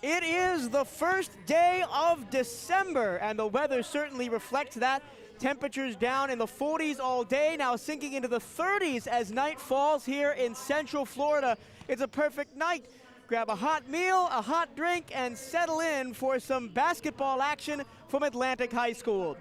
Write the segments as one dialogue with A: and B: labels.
A: It is the first day of December, and the weather certainly reflects that. Temperatures down in the 40s all day, now sinking into the 30s as night falls here in Central Florida. It's a perfect night. Grab a hot meal, a hot drink, and settle in for some basketball action from Atlantic High School.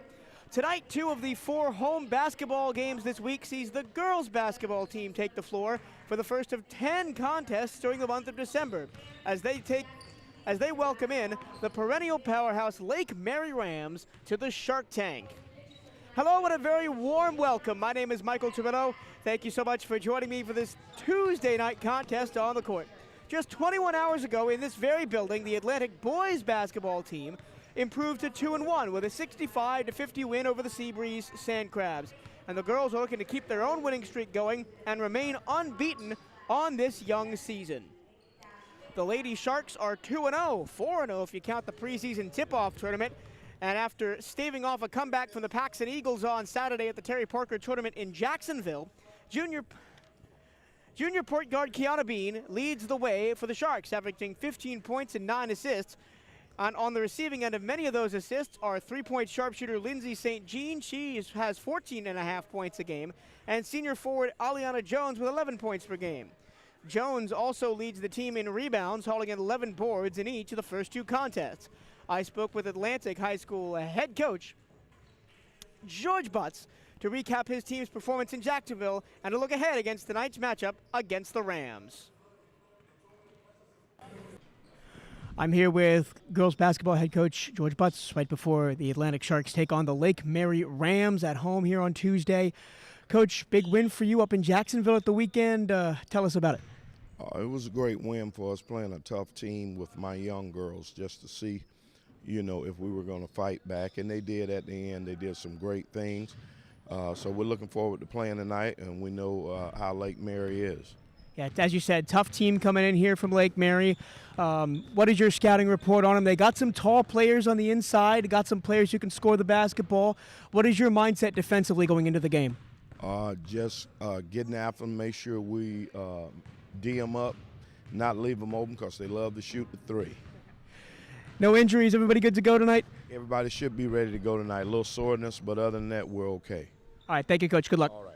A: Tonight, 2 of the 4 home basketball games this week sees the girls basketball team take the floor for the first of 10 contests during the month of December as they welcome in the perennial powerhouse Lake Mary Rams to the Shark Tank. Hello and a very warm welcome. My name is Michael Trevino. Thank you so much for joining me for this Tuesday night contest on the court. Just 21 hours ago in this very building, the Atlantic boys basketball team improved to 2-1 with a 65-50 win over the Seabreeze Sand Crabs. And the girls are looking to keep their own winning streak going and remain unbeaten on this young season. The Lady Sharks are 2-0, 4-0 if you count the preseason tip-off tournament. And after staving off a comeback from the Paxton Eagles on Saturday at the Terry Parker tournament in Jacksonville, junior point guard Kiana Bean leads the way for the Sharks, averaging 15 points and 9 assists. And on the receiving end of many of those assists are three-point sharpshooter Lindsay St. Jean. She has 14.5 points a game. And senior forward Aliana Jones with 11 points per game. Jones also leads the team in rebounds, hauling in 11 boards in each of the first 2 contests. I spoke with Atlantic High School head coach George Butts to recap his team's performance in Jacksonville and to look ahead against tonight's matchup against the Rams. I'm here with girls basketball head coach George Butts right before the Atlantic Sharks take on the Lake Mary Rams at home here on Tuesday. Coach, big win for you up in Jacksonville at the weekend. Tell us about it.
B: It was a great win for us playing a tough team with my young girls just to see, if we were going to fight back. And they did at the end. They did some great things. So we're looking forward to playing tonight, and we know how Lake Mary is.
A: Yeah, as you said, tough team coming in here from Lake Mary. What is your scouting report on them? They got some tall players on the inside, got some players who can score the basketball. What is your mindset defensively going into the game?
B: Just getting after them, make sure we D them up, not leave them open because they love to shoot the 3.
A: No injuries, everybody good to go tonight?
B: Everybody should be ready to go tonight. A little soreness, but other than that, we're okay.
A: All right, thank you, Coach. Good luck.
B: All right.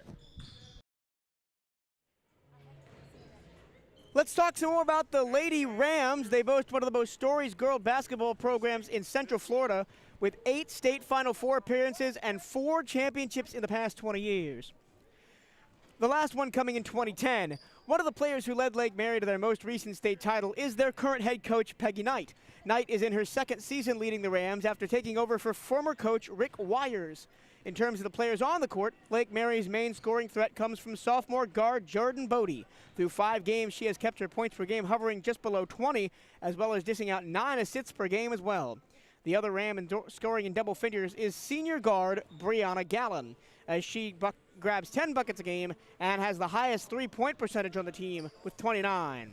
A: Let's talk some more about the Lady Rams. They boast one of the most storied girl basketball programs in Central Florida with 8 state Final Four appearances and 4 championships in the past 20 years. The last one coming in 2010. One of the players who led Lake Mary to their most recent state title is their current head coach, Peggy Knight. Knight is in her 2nd season leading the Rams after taking over for former coach Rick Wires. In terms of the players on the court, Lake Mary's main scoring threat comes from sophomore guard Jordan Bodie. Through 5 games, she has kept her points per game hovering just below 20, as well as dishing out 9 assists per game as well. The other Ram scoring in double figures is senior guard Brianna Gallen, as she grabs 10 buckets a game and has the highest 3-point percentage on the team with 29.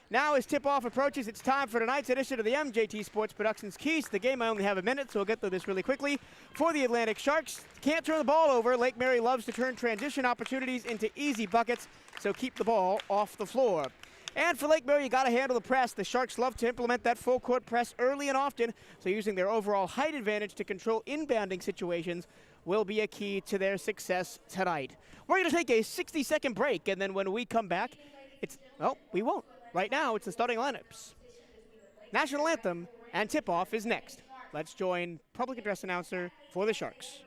A: Now as tip-off approaches, it's time for tonight's edition of the MJT Sports Productions Keys. The game I only have a minute, so we'll get through this really quickly. For the Atlantic Sharks, can't turn the ball over. Lake Mary loves to turn transition opportunities into easy buckets, so keep the ball off the floor. And for Lake Mary, you got to handle the press. The Sharks love to implement that full-court press early and often, so using their overall height advantage to control inbounding situations will be a key to their success tonight. We're going to take a 60-second break, and then when we come back, we won't. Right now, it's the starting lineups. National anthem and tip-off is next. Let's join public address announcer for the Sharks.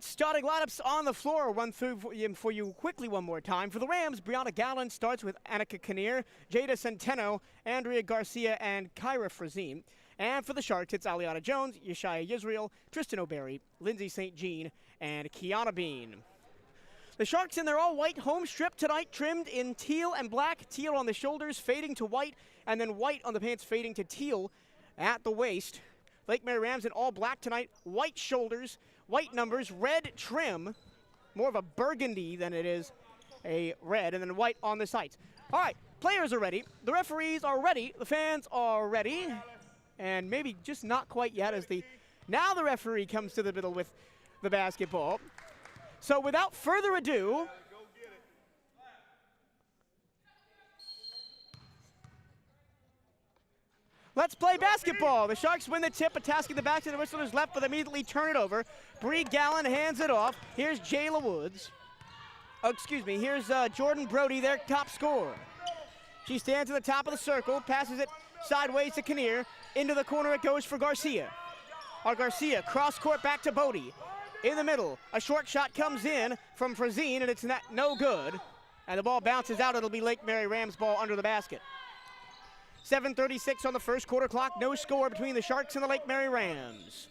A: right, starting lineups on the floor. I'll run through for you quickly one more time. For the Rams, Brianna Gallen starts with Annika Kinnear, Jada Centeno, Andrea Garcia, and Kyra Frazine. And for the Sharks, it's Aliana Jones, Yeshaya Yisrael, Tristan O'Berry, Lindsay St. Jean, and Kiana Bean. The Sharks in their all-white home strip tonight, trimmed in teal and black. Teal on the shoulders, fading to white, and then white on the pants, fading to teal at the waist. Lake Mary Rams in all black tonight, white shoulders, white numbers, red trim, more of a burgundy than it is a red, and then white on the sides. All right, players are ready, the referees are ready, the fans are ready, and maybe just not quite yet as now the referee comes to the middle with the basketball. So without further ado, let's play basketball. The Sharks win the tip, tasking the back to the Whistlers left, but immediately turn it over. Bree Gallen hands it off. Here's Jayla Woods. Oh, excuse me, here's Jordan Brody, their top scorer. She stands at the top of the circle, passes it sideways to Kinnear. Into the corner it goes for Garcia. Garcia, cross court back to Bodie. In the middle, a short shot comes in from Frazine, and it's no good. And the ball bounces out. It'll be Lake Mary Rams ball under the basket. 7:36 on the first quarter clock. No score between the Sharks and the Lake Mary Rams.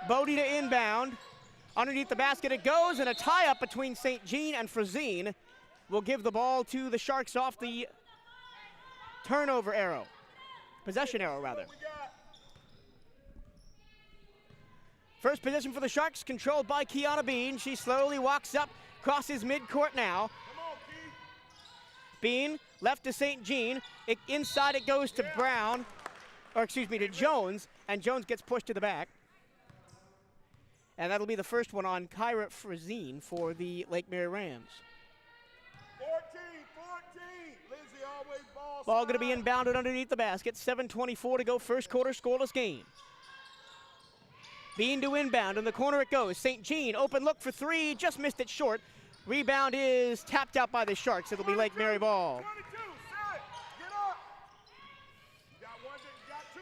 A: Bodie to inbound. Underneath the basket it goes, and a tie-up between St. Jean and Frazine will give the ball to the Sharks off the turnover arrow. Possession arrow, rather. First possession for the Sharks, controlled by Kiana Bean. She slowly walks up, crosses midcourt now. Bean, left to St. Jean. Inside it goes to Brown, or excuse me, to Jones, and Jones gets pushed to the back. And that'll be the first one on Kyra Frazine for the Lake Mary Rams.
C: 14, Lindsay always
A: Ball going to be inbounded underneath the basket. 7:24 to go, first quarter, scoreless game. Bean to inbound, in the corner it goes. St. Jean, open look for three, just missed it short. Rebound is tapped out by the Sharks. It'll be Lake Mary ball.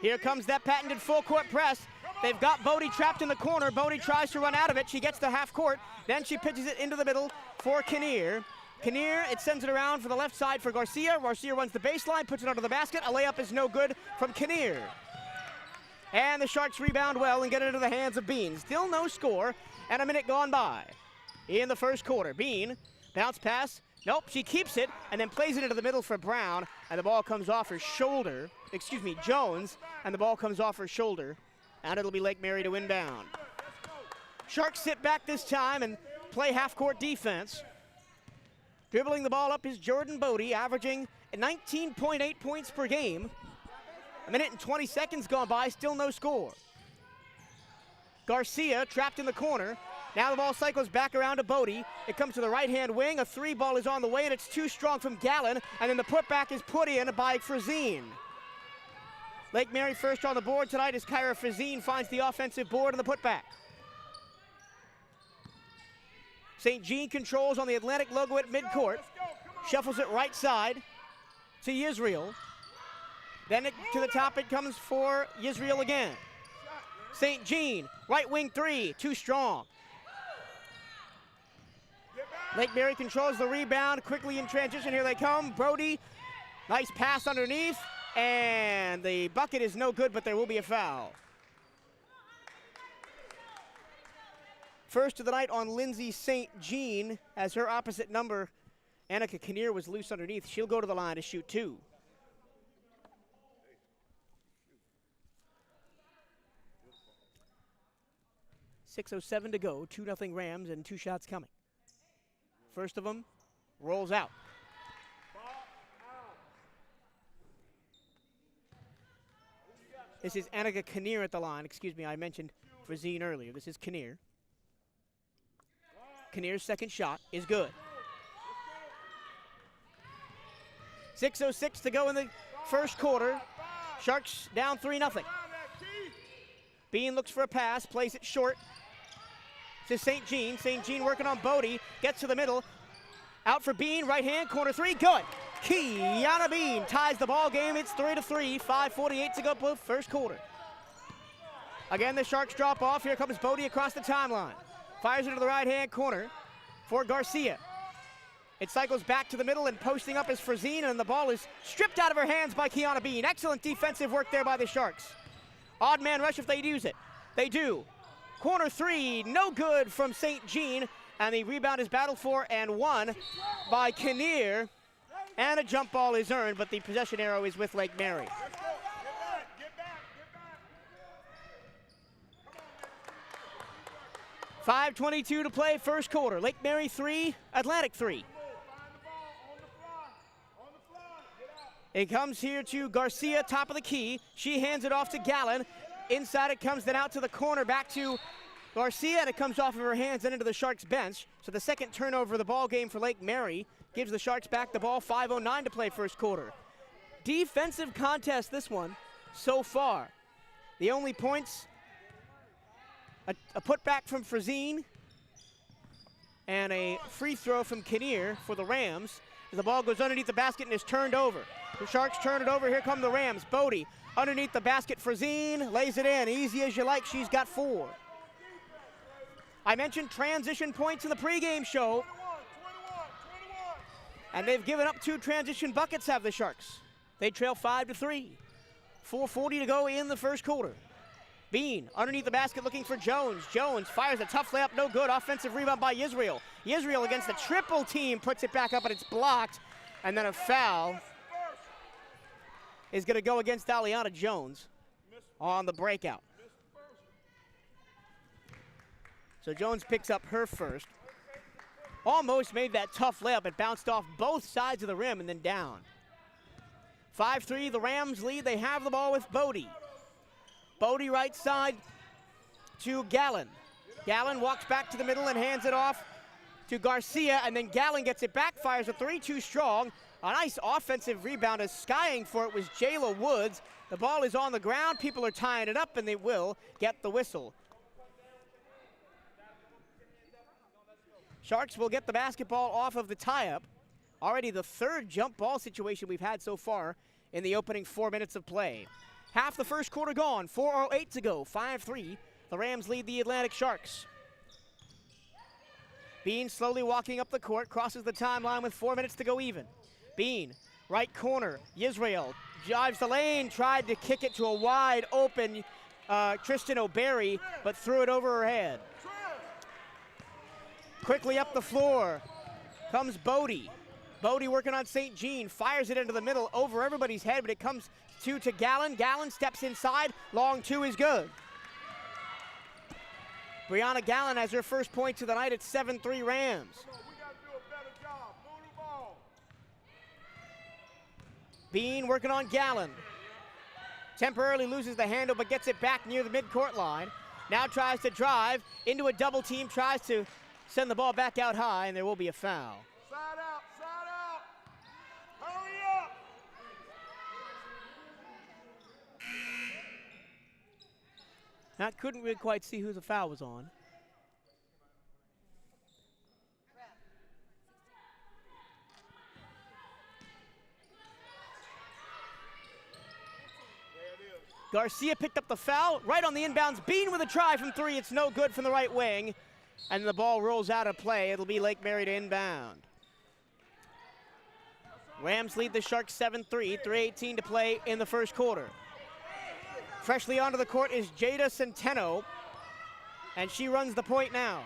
A: Here comes that patented full court press. They've got Bodie trapped in the corner. Bodie tries to run out of it. She gets to half court. Then she pitches it into the middle for Kinnear. Kinnear, it sends it around for the left side for Garcia. Garcia runs the baseline, puts it under the basket. A layup is no good from Kinnear. And the Sharks rebound well and get it into the hands of Bean. Still no score, and a minute gone by in the first quarter. Bean, bounce pass. Nope, she keeps it and then plays it into the middle for Brown, and the ball comes off her shoulder. Excuse me, Jones, and the ball comes off her shoulder, and it'll be Lake Mary to inbound. Sharks sit back this time and play half-court defense. Dribbling the ball up is Jordan Bodie, averaging 19.8 points per game. A minute and 20 seconds gone by, still no score. Garcia trapped in the corner. Now the ball cycles back around to Bodie. It comes to the right-hand wing. A three ball is on the way, and it's too strong from Gallen. And then the putback is put in by Frazine. Lake Mary first on the board tonight as Kyra Frazine finds the offensive board and the putback. St. Jean controls on the Atlantic logo at midcourt. Shuffles it right side to Yisrael. Then to the top it comes for Yisrael again. St. Jean, right wing three, too strong. Lake Mary controls the rebound, quickly in transition, here they come. Brody, nice pass underneath, and the bucket is no good, but there will be a foul. First of the night on Lindsay St. Jean, as her opposite number, Annika Kinnear, was loose underneath. She'll go to the line to shoot two. .6:07 to go, 2-0 Rams, and two shots coming. First of them rolls out. This is Annika Kinnear at the line. Excuse me, I mentioned Frazine earlier. This is Kinnear. Kinnear's second shot is good. 6:06 to go in the first quarter. Sharks down 3-0. Bean looks for a pass, plays it short to St. Jean. St. Jean working on Bodie, gets to the middle. Out for Bean, right hand, corner three, good. Kiana Bean ties the ball game. It's 3-3, 5:48 to go, first quarter. Again, the Sharks drop off. Here comes Bodie across the timeline. Fires into the right-hand corner for Garcia. It cycles back to the middle, and posting up is Frazine, and the ball is stripped out of her hands by Kiana Bean. Excellent defensive work there by the Sharks. Odd man rush if they use it. They do. Corner three, no good from St. Jean, and the rebound is battled for and won by Kinnear, and a jump ball is earned, but the possession arrow is with Lake Mary. 5:22 to play, first quarter. Lake Mary 3, Atlantic 3. It comes here to Garcia, top of the key. She hands it off to Gallen. Inside it comes, then out to the corner, back to Garcia, and it comes off of her hands and into the Sharks bench. So the second turnover of the ball game for Lake Mary gives the Sharks back the ball. 5:09 to play first quarter. Defensive contest, this one, so far. The only points, a putback from Frazine and a free throw from Kinnear for the Rams. As the ball goes underneath the basket and is turned over. The Sharks turn it over. Here come the Rams. Bodie underneath the basket. Frazine lays it in. Easy as you like. She's got 4. I mentioned transition points in the pregame show. And they've given up 2 transition buckets, have the Sharks. They trail 5-3. 4:40 to go in the first quarter. Bean underneath the basket looking for Jones. Jones fires a tough layup, no good. Offensive rebound by Israel. Israel against the triple team puts it back up, and it's blocked. And then a foul is going to go against Aliana Jones on the breakout. So Jones picks up her first. Almost made that tough layup. It bounced off both sides of the rim and then down. 5-3, the Rams lead. They have the ball with Bodie. Bodie right side to Gallen. Gallen walks back to the middle and hands it off to Garcia, and then Gallen gets it back, fires a 3, too strong. A nice offensive rebound, as skying for it was Jayla Woods. The ball is on the ground. People are tying it up, and they will get the whistle. Sharks will get the basketball off of the tie-up. Already the third jump ball situation we've had so far in the opening 4 minutes of play. Half the first quarter gone, 4:08 to go, 5-3. The Rams lead the Atlantic Sharks. Bean slowly walking up the court, crosses the timeline with 4 minutes to go even. Bean, right corner, Yisrael drives the lane, tried to kick it to a wide open Tristan O'Berry, but threw it over her head. Quickly up the floor comes Bodie. Bodie working on St. Jean, fires it into the middle over everybody's head, but it comes to Gallen. Gallen steps inside, long 2 is good. Brianna Gallen has her first points of the night at 7-3 Rams. Bean working on Gallen. Temporarily loses the handle, but gets it back near the midcourt line. Now tries to drive into a double team, tries to send the ball back out high, and there will be a foul.
C: Side out, side out. Hurry up.
A: I couldn't really quite see who the foul was on. Garcia picked up the foul right on the inbounds. Bean with a try from 3. It's no good from the right wing. And the ball rolls out of play. It'll be Lake Mary to inbound. Rams lead the Sharks 7-3. 3:18 to play in the first quarter. Freshly onto the court is Jada Centeno. And she runs the point now.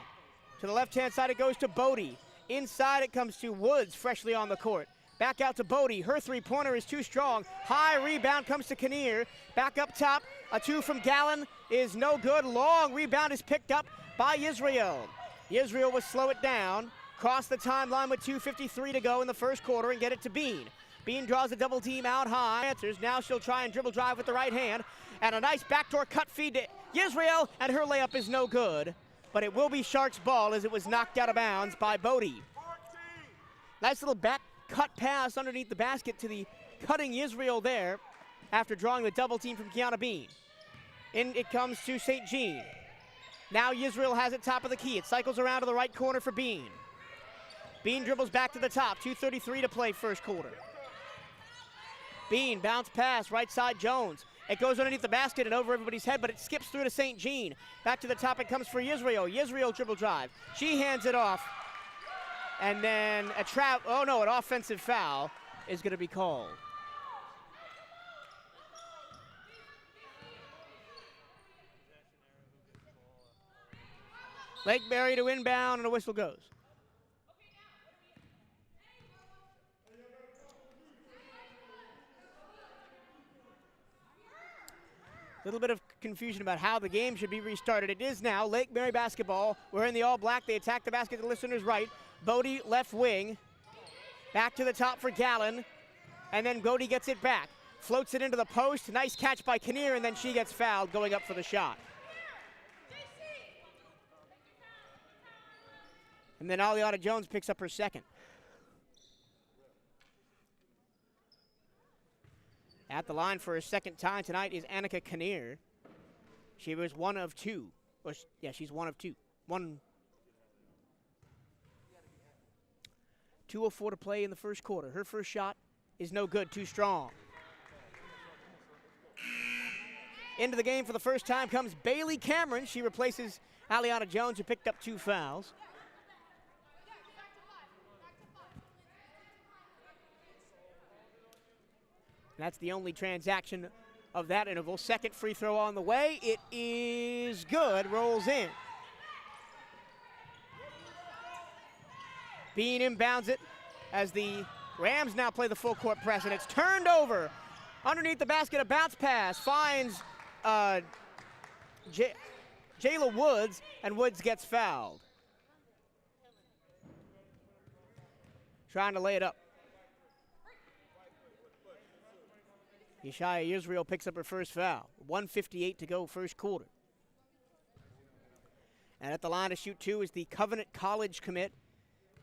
A: To the left-hand side it goes to Bodie. Inside it comes to Woods, freshly on the court. Back out to Bodie. Her three-pointer is too strong. High rebound comes to Kinnear. Back up top. A 2 from Gallen is no good. Long rebound is picked up by Israel. Israel will slow it down. Cross the timeline with 2:53 to go in the first quarter and get it to Bean. Bean draws a double team out high. Answers. Now she'll try and dribble drive with the right hand. And a nice backdoor cut feed to Israel. And her layup is no good. But it will be Sharks' ball as it was knocked out of bounds by Bodie. Nice little back cut pass underneath the basket to the cutting Israel there after drawing the double team from Kiana Bean. In it comes to St. Jean. Now Israel has it top of the key. It cycles around to the right corner for Bean. Bean dribbles back to the top. 2:33 to play first quarter. Bean bounce pass right side Jones. It goes underneath the basket and over everybody's head, but it skips through to St. Jean. Back to the top it comes for Yisrael. Yisrael dribble drive. She hands it off. And then an offensive foul is going to be called. Lake Mary to inbound, and a whistle goes. A little bit of confusion about how the game should be restarted. It is now Lake Mary basketball. We're in the all black. They attack the basket to the listener's right. Bodie left wing. Back to the top for Gallen. And then Bodie gets it back. Floats it into the post. Nice catch by Kinnear, and then she gets fouled going up for the shot. And then Aliana Jones picks up her second. At the line for her second time tonight is Annika Kinnear. She was one of two. She's one of two. 2:04 to play in the first quarter. Her first shot is no good, too strong. Into the game for the first time comes Bailey Cameron. She replaces Aliana Jones, who picked up 2 fouls. That's the only transaction of that interval. Second free throw on the way. It is good, rolls in. Bean inbounds it as the Rams now play the full court press, and it's turned over. Underneath the basket, a bounce pass finds Jayla Woods, and Woods gets fouled. Trying to lay it up. Yeshaya Israel picks up her first foul. 1:58 to go first quarter. And at the line to shoot 2 is the Covenant College commit,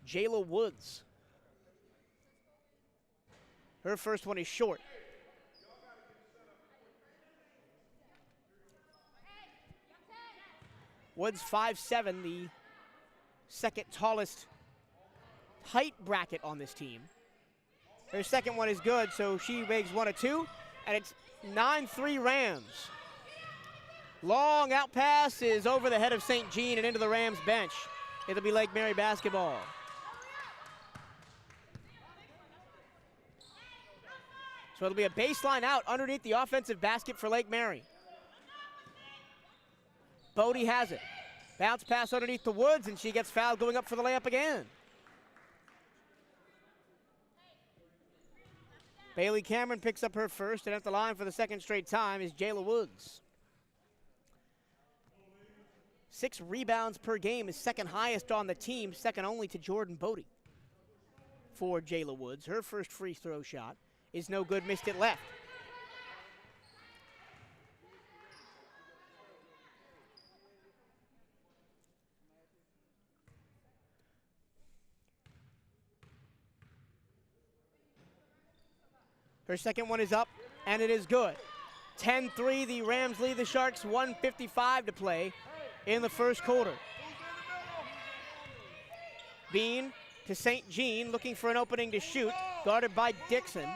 A: Jayla Woods. Her first one is short. Woods 5'7", the second tallest height bracket on this team. Her second one is good, so she makes 1 of 2, and it's 9-3 Rams. Long out pass is over the head of St. Jean and into the Rams bench. It'll be Lake Mary basketball. So it'll be a baseline out underneath the offensive basket for Lake Mary. Bodie has it. Bounce pass underneath the Woods, and she gets fouled going up for the layup again. Bailey Cameron picks up her first, and at the line for the second straight time is Jayla Woods. 6 rebounds per game is second highest on the team, second only to Jordan Bodie. For Jayla Woods, her first free throw shot is no good, missed it left. Her second one is up, and it is good. 10-3, the Rams lead the Sharks, 1:55 to play in the first quarter. Bean to St. Jean, looking for an opening to shoot, guarded by Dixon.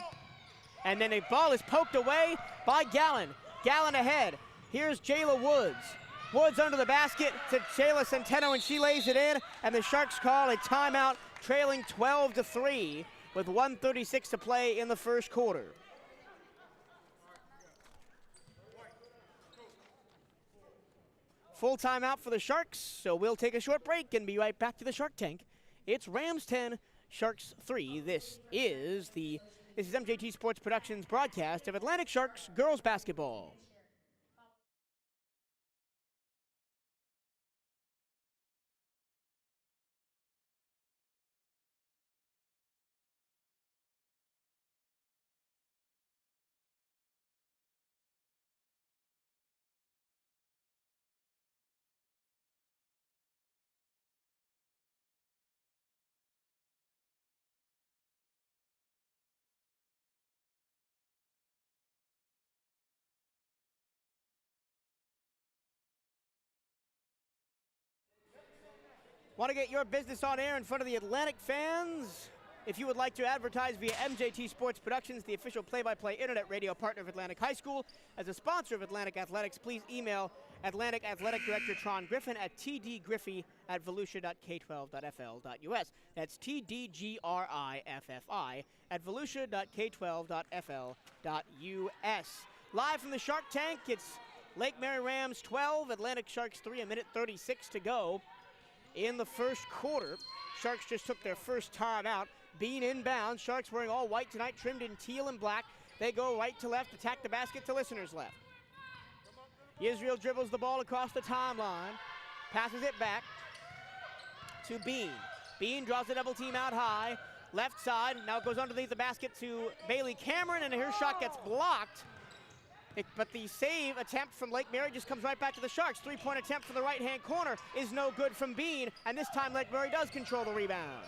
A: And then a ball is poked away by Gallen. Gallen ahead. Here's Jayla Woods. Woods under the basket to Shayla Centeno, and she lays it in, and the Sharks call a timeout, trailing 12-3. With 1:36 to play in the first quarter. Full timeout for the Sharks, so we'll take a short break and be right back to the Shark Tank. It's Rams 10, Sharks 3. This is MJT Sports Productions broadcast of Atlantic Sharks girls basketball. Want to get your business on air in front of the Atlantic fans? If you would like to advertise via MJT Sports Productions, the official play-by-play internet radio partner of Atlantic High School, as a sponsor of Atlantic Athletics, please email Atlantic Athletic Director Tron Griffin at tdgriffy@volusia.k12.fl.us. That's TDGRIFFI at volusia.k12.fl.us. Live from the Shark Tank, it's Lake Mary Rams 12, Atlantic Sharks 3, a minute 36 to go in the first quarter. Sharks just took their first time out. Bean inbound. Sharks wearing all white tonight, trimmed in teal and black. They go right to left, attack the basket to listeners left. Israel dribbles the ball across the timeline, passes it back to Bean. Bean draws the double team out high, left side. Now it goes underneath the basket to Bailey Cameron, and her shot gets blocked. But the save attempt from Lake Mary just comes right back to the Sharks. Three-point attempt from the right-hand corner is no good from Bean, and this time Lake Mary does control the rebound.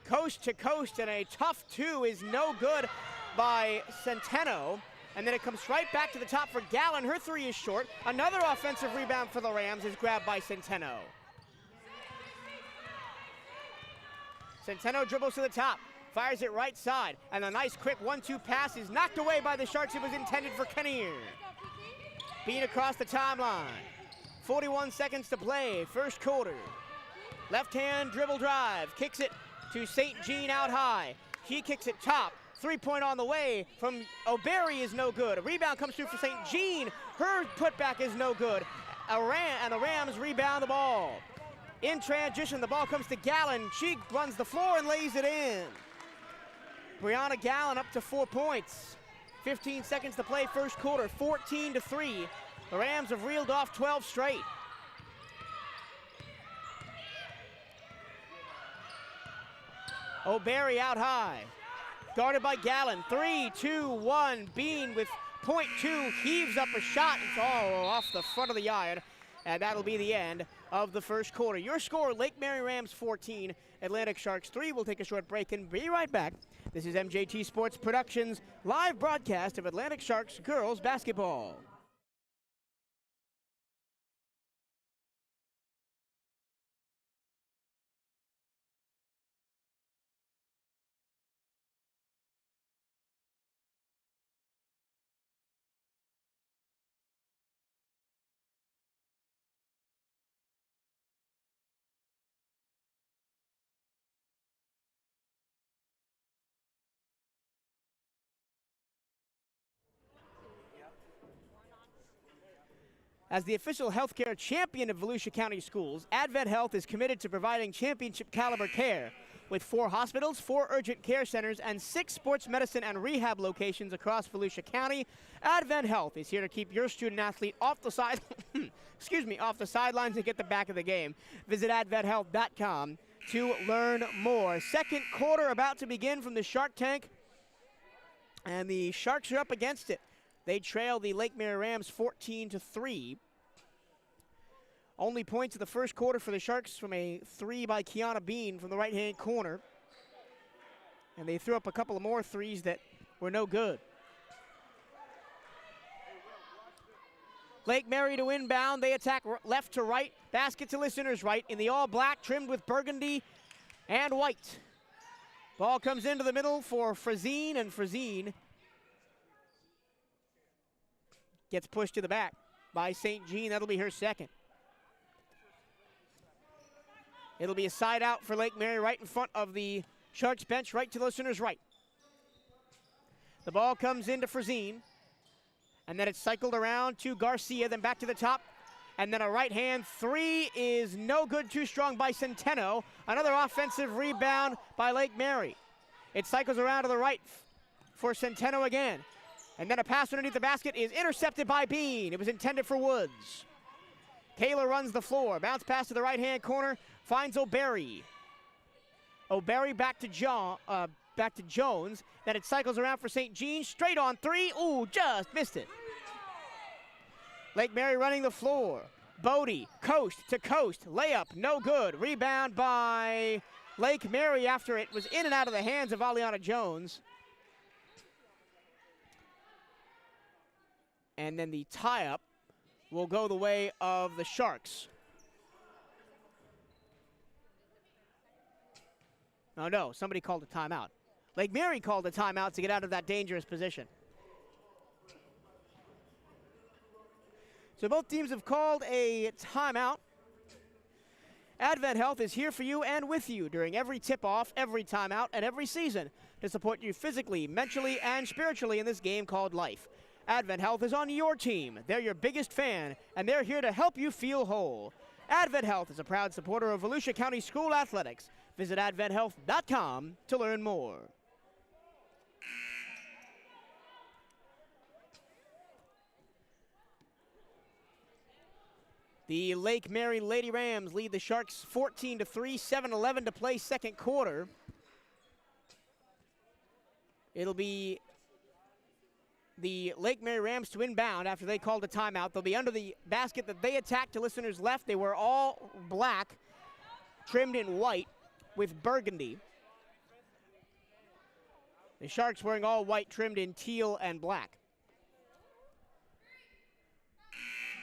A: Coast to coast, and a tough two is no good by Centeno. And then it comes right back to the top for Gallon. Her three is short. Another offensive rebound for the Rams is grabbed by Centeno. Centeno dribbles to the top, fires it right side, and a nice quick 1-2 pass is knocked away by the Sharks. It was intended for Kinnear. Bean across the timeline. 41 seconds to play, first quarter. Left-hand dribble drive, kicks it to St. Jean out high. He kicks it top. Three-point on the way from O'Berry is no good. A rebound comes through for St. Jean. Her putback is no good. And the Rams rebound the ball. In transition, the ball comes to Gallon. She runs the floor and lays it in. Brianna Gallon up to 4 points. 15 seconds to play first quarter, 14-3. The Rams have reeled off 12 straight. O'Berry out high. Guarded by Gallon. 3-2-1. Bean with .2 heaves up a shot. It's all off the front of the iron. And that'll be the end of the first quarter. Your score, Lake Mary Rams 14, Atlantic Sharks 3. We'll take a short break and be right back. This is MJT Sports Productions' live broadcast of Atlantic Sharks girls basketball. As the official healthcare champion of Volusia County Schools, Advent Health is committed to providing championship caliber care with 4 hospitals, 4 urgent care centers, and 6 sports medicine and rehab locations across Volusia County. Advent Health is here to keep your student athlete off the side, off the sidelines and get the back of the game. Visit adventhealth.com to learn more. Second quarter about to begin from the Shark Tank, and the Sharks are up against it. They trail the Lake Mary Rams 14-3. Only points of the first quarter for the Sharks from a 3 by Kiana Bean from the right-hand corner. And they threw up a couple of more threes that were no good. Lake Mary to inbound. They attack left to right. Basket to listeners right in the all-black, trimmed with burgundy and white. Ball comes into the middle for Frazine, and Frazine gets pushed to the back by St. Jean. That'll be her second. It'll be a side out for Lake Mary right in front of the Sharks bench, right to the listeners' right. The ball comes into Frazine, and then it's cycled around to Garcia, then back to the top, and then a right-hand three is no good, too strong by Centeno. Another offensive rebound by Lake Mary. It cycles around to the right for Centeno again. And then a pass underneath the basket is intercepted by Bean. It was intended for Woods. Kayla runs the floor. Bounce pass to the right-hand corner. Finds O'Berry. O'Berry back to Jones. Then it cycles around for St. Jean. Straight on three. Ooh, just missed it. Lake Mary running the floor. Bodie, coast to coast. Layup, no good. Rebound by Lake Mary after it was in and out of the hands of Aliana Jones. And then the tie-up will go the way of the Sharks. Oh, no, somebody called a timeout. Lake Mary called a timeout to get out of that dangerous position. So both teams have called a timeout. Advent Health is here for you and with you during every tip-off, every timeout, and every season to support you physically, mentally, and spiritually in this game called life. Advent Health is on your team. They're your biggest fan, and they're here to help you feel whole. Advent Health is a proud supporter of Volusia County School Athletics. Visit adventhealth.com to learn more. The Lake Mary Lady Rams lead the Sharks 14-3, 7:11 to play second quarter. It'll be the Lake Mary Rams to inbound after they called a timeout. They'll be under the basket that they attacked to listeners' left. They were all black, trimmed in white with burgundy. The Sharks wearing all white, trimmed in teal and black.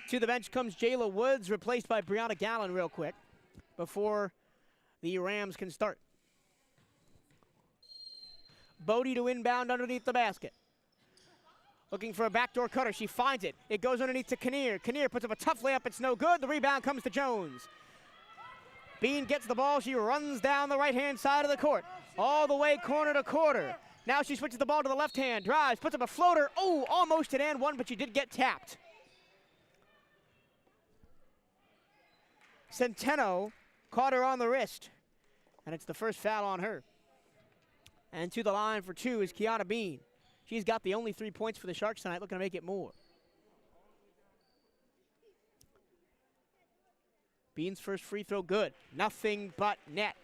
A: To the bench comes Jayla Woods, replaced by Brianna Gallen real quick before the Rams can start. Bodie to inbound underneath the basket. Looking for a backdoor cutter. She finds it. It goes underneath to Kinnear. Kinnear puts up a tough layup. It's no good. The rebound comes to Jones. Bean gets the ball. She runs down the right-hand side of the court, all the way corner to quarter. Now she switches the ball to the left hand, drives, puts up a floater. Oh, almost an and one, but she did get tapped. Centeno caught her on the wrist, and it's the first foul on her. And to the line for two is Kiana Bean. She's got the only 3 points for the Sharks tonight, looking to make it more. Bean's first free throw good. Nothing but net.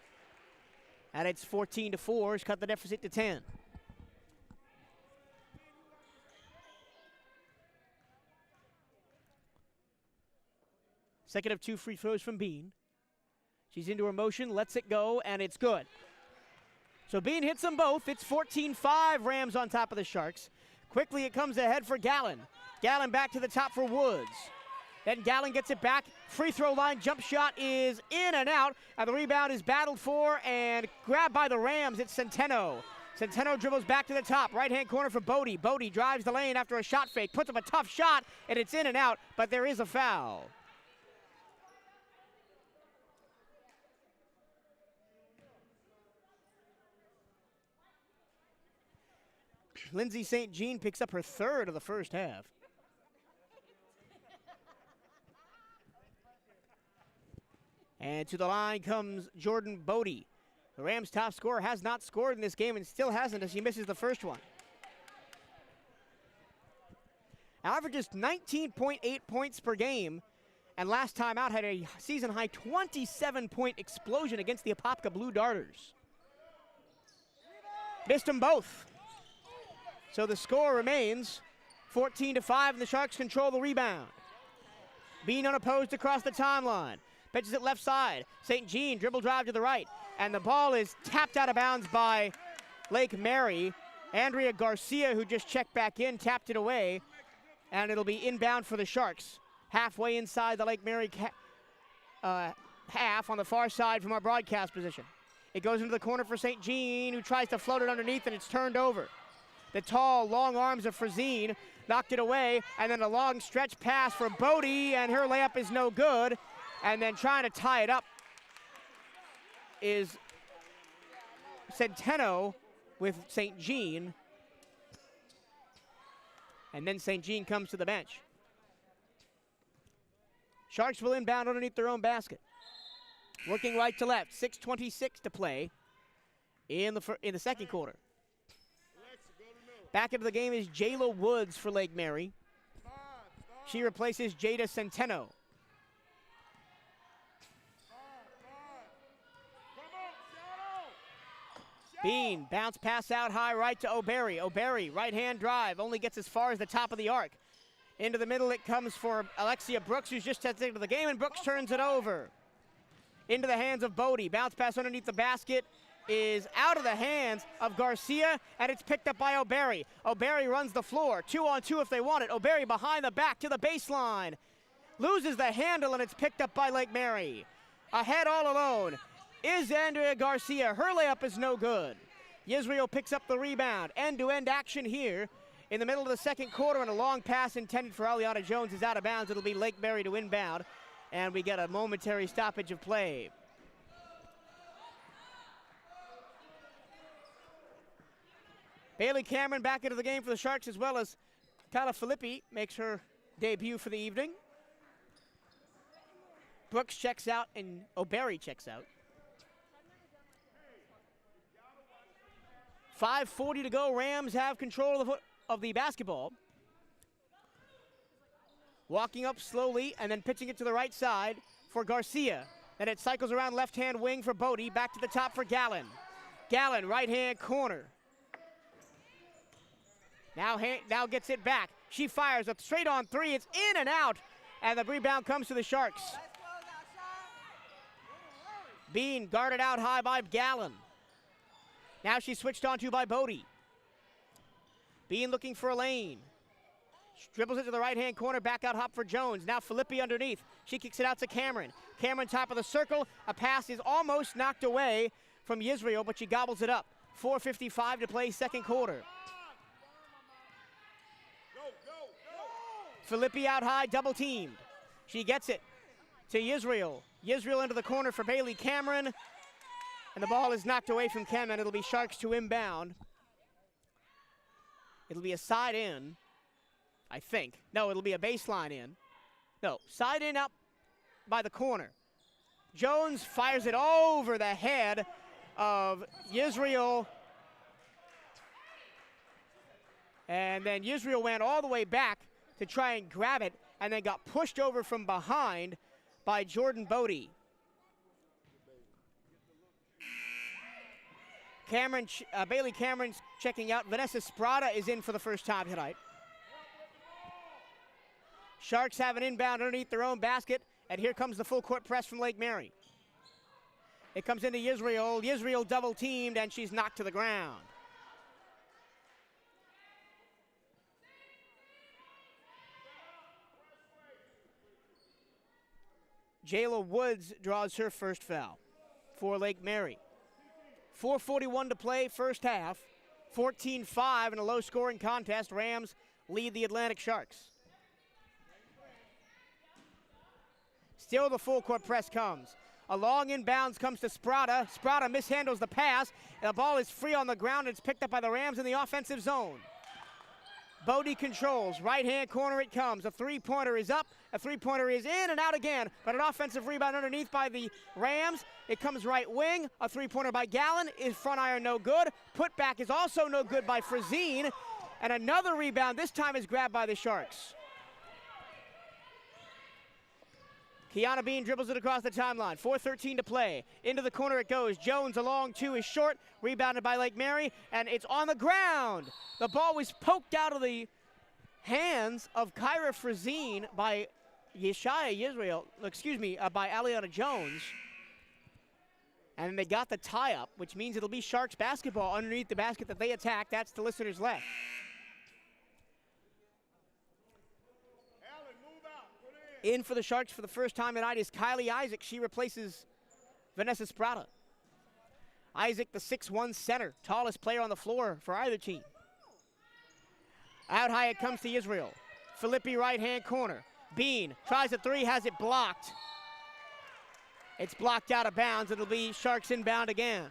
A: And it's 14-4. It's cut the deficit to 10. Second of 2 free throws from Bean. She's into her motion, lets it go, and it's good. So Bean hits them both. It's 14-5, Rams on top of the Sharks. Quickly it comes ahead for Gallen. Gallen back to the top for Woods. Then Gallen gets it back. Free throw line jump shot is in and out. And the rebound is battled for and grabbed by the Rams. It's Centeno. Centeno dribbles back to the top. Right-hand corner for Bodie. Bodie drives the lane after a shot fake. Puts up a tough shot, and it's in and out. But there is a foul. Lindsay St. Jean picks up her third of the first half. And to the line comes Jordan Bodie. The Rams' top scorer has not scored in this game and still hasn't as he misses the first one. Averages 19.8 points per game, and last time out had a season-high 27-point explosion against the Apopka Blue Darters. Missed them both. So the score remains 14-5, and the Sharks control the rebound. Bean unopposed across the timeline. Pitches it left side. St. Jean dribble drive to the right. And the ball is tapped out of bounds by Lake Mary. Andrea Garcia, who just checked back in, tapped it away. And it'll be inbound for the Sharks. Halfway inside the Lake Mary half on the far side from our broadcast position. It goes into the corner for St. Jean, who tries to float it underneath, and it's turned over. The tall, long arms of Frazine knocked it away, and then a long stretch pass for Bodie, and her layup is no good. And then trying to tie it up is Centeno with St. Jean. And then St. Jean comes to the bench. Sharks will inbound underneath their own basket. Working right to left, 6:26 to play in the second quarter. Back into the game is Jayla Woods for Lake Mary. She replaces Jada Centeno. Bean, bounce pass out high right to O'Berry. O'Berry, right-hand drive, only gets as far as the top of the arc. Into the middle it comes for Alexia Brooks, who's just stepped into the game, and Brooks turns it over. Into the hands of Bodie. Bounce pass underneath the basket is out of the hands of Garcia, and it's picked up by O'Berry. O'Berry runs the floor, 2-on-2 if they want it. O'Berry behind the back to the baseline. Loses the handle, and it's picked up by Lake Mary. Ahead all alone. is Andrea Garcia. Her layup is no good. Yisrael picks up the rebound. End-to-end action here in the middle of the second quarter, and a long pass intended for Aliana Jones is out of bounds. It'll be Lake Mary to inbound, and we get a momentary stoppage of play. Bailey Cameron back into the game for the Sharks, as well as Carla Filippi makes her debut for the evening. Brooks checks out and O'Berry checks out. 5:40 to go. Rams have control of the basketball. Walking up slowly and then pitching it to the right side for Garcia. Then it cycles around left-hand wing for Bodie. Back to the top for Gallen. Gallen, right-hand corner. Now gets it back. She fires a straight-on three. It's in and out, and the rebound comes to the Sharks. Bean guarded out high by Gallen. Now she's switched on to by Bodie. Bean looking for a lane. Dribbles it to the right-hand corner, back out hop for Jones. Now Filippi underneath. She kicks it out to Cameron. Cameron top of the circle. A pass is almost knocked away from Yisrael, but she gobbles it up. 4:55 to play, second quarter. Filippi out high, double teamed. She gets it to Yisrael. Yisrael into the corner for Bailey Cameron. And the ball is knocked away from Cameron. It'll be Sharks to inbound. It'll be a side in, I think. No, it'll be a baseline in. No, side in out by the corner. Jones fires it over the head of Yisrael. And then Yisrael went all the way back to try and grab it, and then got pushed over from behind by Jordan Bodie. Bailey Cameron's checking out. Vanessa Sprada is in for the first time tonight. Sharks have an inbound underneath their own basket, and here comes the full court press from Lake Mary. It comes into Yisrael. Yisrael double teamed, and she's knocked to the ground. Jayla Woods draws her first foul for Lake Mary. 4:41 to play, first half. 14-5 in a low-scoring contest. Rams lead the Atlantic Sharks. Still the full court press comes. A long inbounds comes to Sprada. Sprada mishandles the pass. And the ball is free on the ground. It's picked up by the Rams in the offensive zone. Bodie controls. Right-hand corner it comes. A three-pointer is up. A three-pointer is in and out again. But an offensive rebound underneath by the Rams. It comes right wing. A three-pointer by Gallen. Is front iron no good. Putback is also no good by Frazine. And another rebound. This time is grabbed by the Sharks. Kiana Bean dribbles it across the timeline. 4:13 to play. Into the corner it goes. Jones along two is short. Rebounded by Lake Mary. And it's on the ground. The ball was poked out of the hands of Kyra Frazine by by Aliana Jones. And they got the tie-up, which means it'll be Sharks basketball underneath the basket that they attack. That's the listeners' left. In for the Sharks for the first time tonight is Kylie Isaac. She replaces Vanessa Sprada. Isaac, the 6'1" center, tallest player on the floor for either team. Out high it comes to Yisrael. Filippi right-hand corner. Bean tries a three, has it blocked. It's blocked out of bounds. It'll be Sharks inbound again.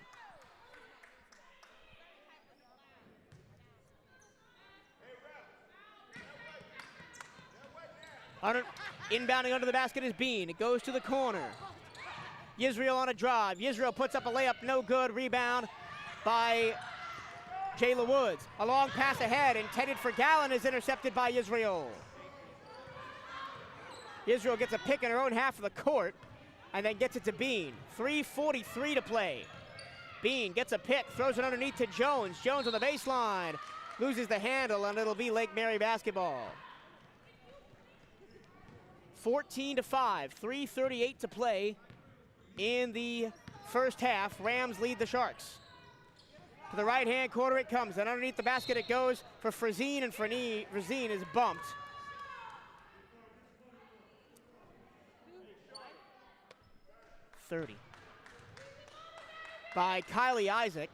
A: Inbounding under the basket is Bean. It goes to the corner. Yisrael on a drive. Yisrael puts up a layup, no good. Rebound by Jayla Woods. A long pass ahead, intended for Gallen, is intercepted by Yisrael. Yisrael gets a pick in her own half of the court and then gets it to Bean. 3:43 to play. Bean gets a pick, throws it underneath to Jones. Jones on the baseline, loses the handle, and it'll be Lake Mary basketball. 14-5, 3:38 to play in the first half. Rams lead the Sharks. To the right-hand corner it comes, and underneath the basket it goes for Frazine, and Frazine is bumped. by Kylie Isaac.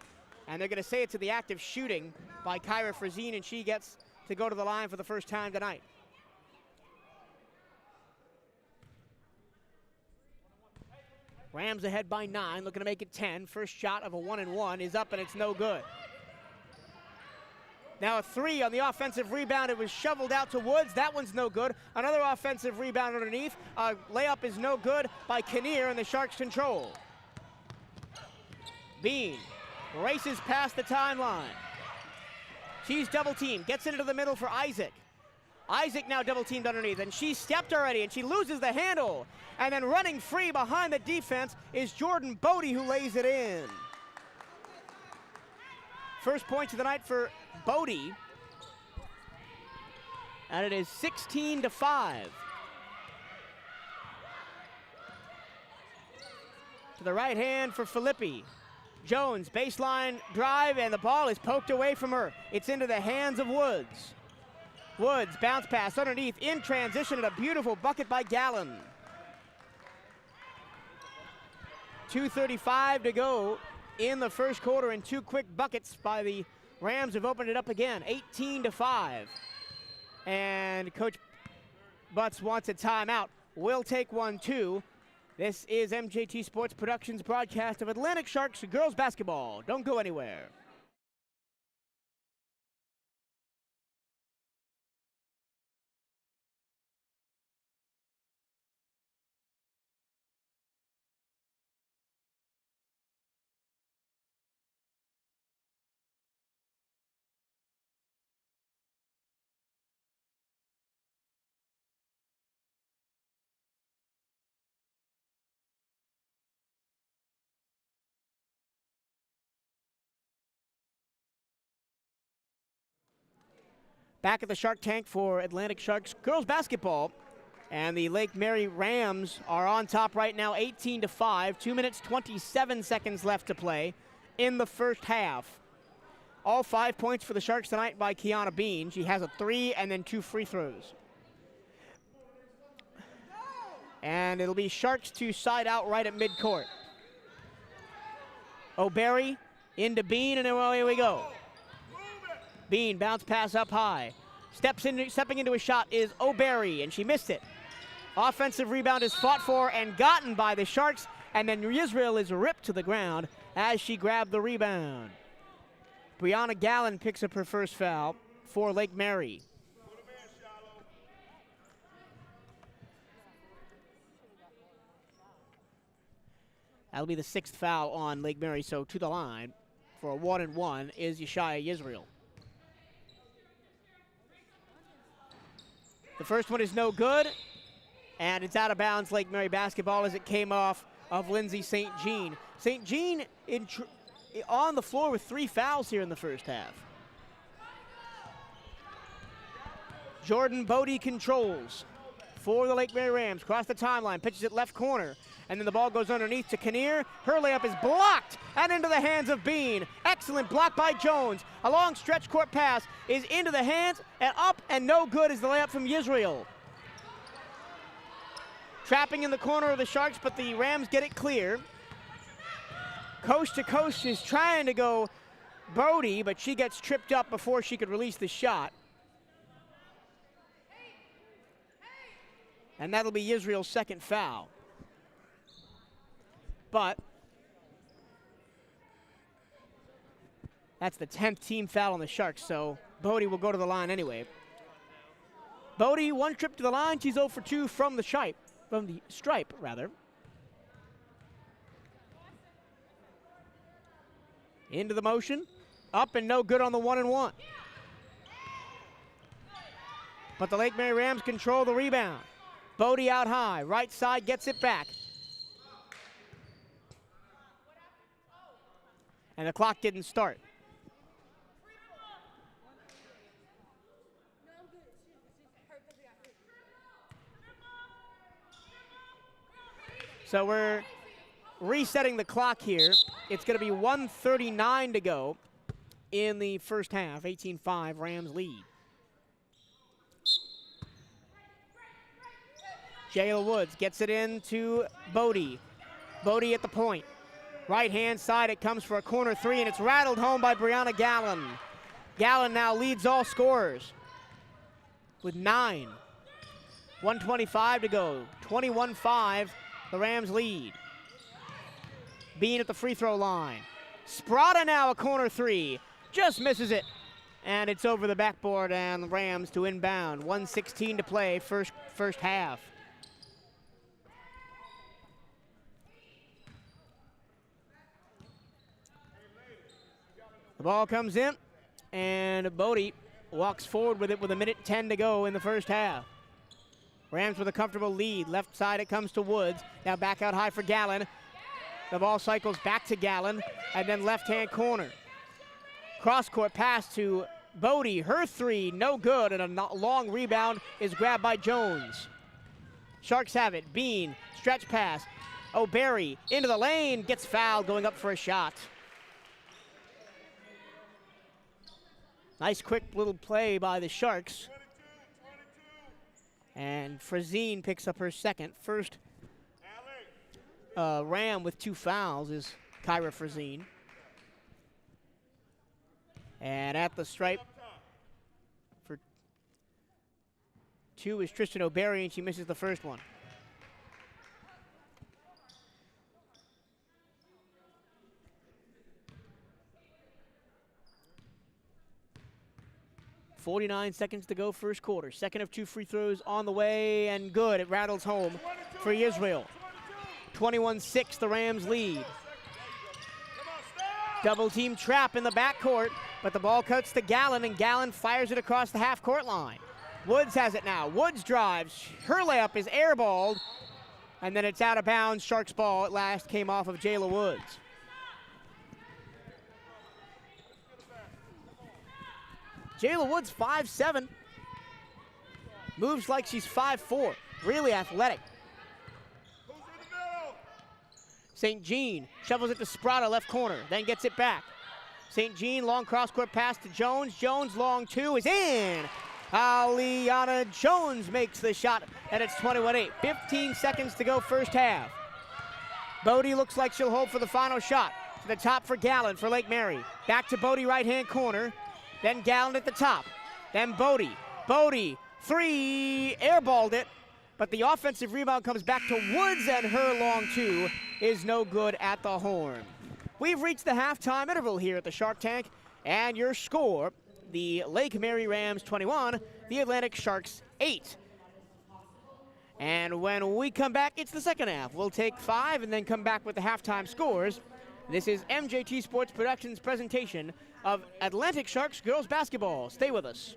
A: And they're going to say it's in the act of shooting by Kyra Frazine, and she gets to go to the line for the first time tonight. Rams ahead by 9, looking to make it 10. First shot of a 1-and-1 is up, and it's no good. Now a 3 on the offensive rebound. It was shoveled out to Woods. That one's no good. Another offensive rebound underneath. Layup is no good by Kinnear, and the Sharks control. Bean races past the timeline. She's double teamed, gets into the middle for Isaac. Isaac now double teamed underneath, and she stepped already, and she loses the handle. And then running free behind the defense is Jordan Bodie, who lays it in. First points of the night for Bodie. And it is 16-5. To the right hand for Filippi. Jones, baseline drive, and the ball is poked away from her. It's into the hands of Woods. Woods, bounce pass underneath, in transition, and a beautiful bucket by Gallen. 2:35 to go in the first quarter, and 2 quick buckets by the Rams have opened it up again, 18-5. And Coach Butts wants a timeout. We'll take one too. This is MJT Sports Productions broadcast of Atlantic Sharks girls basketball. Don't go anywhere. Back at the Shark Tank for Atlantic Sharks girls basketball. And the Lake Mary Rams are on top right now, 18-5. 2 minutes, 27 seconds left to play in the first half. All 5 points for the Sharks tonight by Kiana Bean. She has a 3 and then 2 free throws. And it'll be Sharks to side out right at midcourt. O'Berry into Bean, and away we go. Bean, bounce pass up high. Stepping into a shot is O'Berry, and she missed it. Offensive rebound is fought for and gotten by the Sharks, and then Israel is ripped to the ground as she grabbed the rebound. Brianna Gallen picks up her first foul for Lake Mary. That'll be the 6th foul on Lake Mary, so to the line for a 1-and-1 is Yeshaya Israel. The first one is no good, and it's out of bounds Lake Mary basketball as it came off of Lindsay St. Jean. St. Jean on the floor with 3 fouls here in the first half. Jordan Bodie controls for the Lake Mary Rams. Cross the timeline, pitches it left corner, and then the ball goes underneath to Kinnear. Her layup is blocked and into the hands of Bean. Excellent block by Jones. A long stretch court pass is into the hands and up and no good is the layup from Israel. Trapping in the corner of the Sharks, but the Rams get it clear. Coast to coast is trying to go Bodie, but she gets tripped up before she could release the shot. And that'll be Israel's 2nd foul. But that's the 10th team foul on the Sharks, so Bodie will go to the line anyway. Bodie, 1 trip to the line. She's 0 for 2 from the stripe, rather. Into the motion, up and no good on the 1-and-1. But the Lake Mary Rams control the rebound. Bodie out high, right side gets it back. And the clock didn't start. So we're resetting the clock here. It's going to be 1:39 to go in the first half. 18-5, Rams lead. Jayla Woods gets it in to Bodie. Bodie at the point. Right-hand side, it comes for a corner three, and it's rattled home by Brianna Gallen. Gallen now leads all scorers with 9. 1:25 to go. 21-5, the Rams lead. Bean at the free throw line. Sprada now a corner three. Just misses it. And it's over the backboard, and the Rams to inbound. 1:16 to play, first half. The ball comes in, and Bodie walks forward with it with 1:10 to go in the first half. Rams with a comfortable lead. Left side it comes to Woods. Now back out high for Gallen. The ball cycles back to Gallen, and then left-hand corner. Cross-court pass to Bodie. Her three, no good, and a long rebound is grabbed by Jones. Sharks have it. Bean, stretch pass. O'Berry into the lane, gets fouled, going up for a shot. Nice quick little play by the Sharks. And Frazine picks up her second. First Ram with 2 fouls is Kyra Frazine. And at the stripe for 2 is Tristan O'Berry, and she misses the first one. .49 seconds to go first quarter. Second of 2 free throws on the way, and good. It rattles home for Israel. 21-6, the Rams lead. Double team trap in the backcourt, but the ball cuts to Gallen, and Gallen fires it across the half-court line. Woods has it now. Woods drives. Her layup is airballed, and then it's out of bounds. Sharks ball at last came off of Jayla Woods. Jayla Woods, 5'7". Moves like she's 5'4". Really athletic. St. Jean shovels it to Sprada, left corner, then gets it back. St. Jean, long cross-court pass to Jones. Jones, long 2 is in. Aliana Jones makes the shot, and it's 21-8. 15 seconds to go first half. Bodie looks like she'll hold for the final shot. To the top for Gallen for Lake Mary. Back to Bodie, right-hand corner. Then Gallen at the top. Then Bodie. Bodie, 3, airballed it. But the offensive rebound comes back to Woods, and her long 2 is no good at the horn. We've reached the halftime interval here at the Shark Tank, and your score, the Lake Mary Rams 21, the Atlantic Sharks 8. And when we come back, it's the second half. We'll take 5 and then come back with the halftime scores. This is MJT Sports Productions' presentation of Atlantic Sharks girls basketball. Stay with us.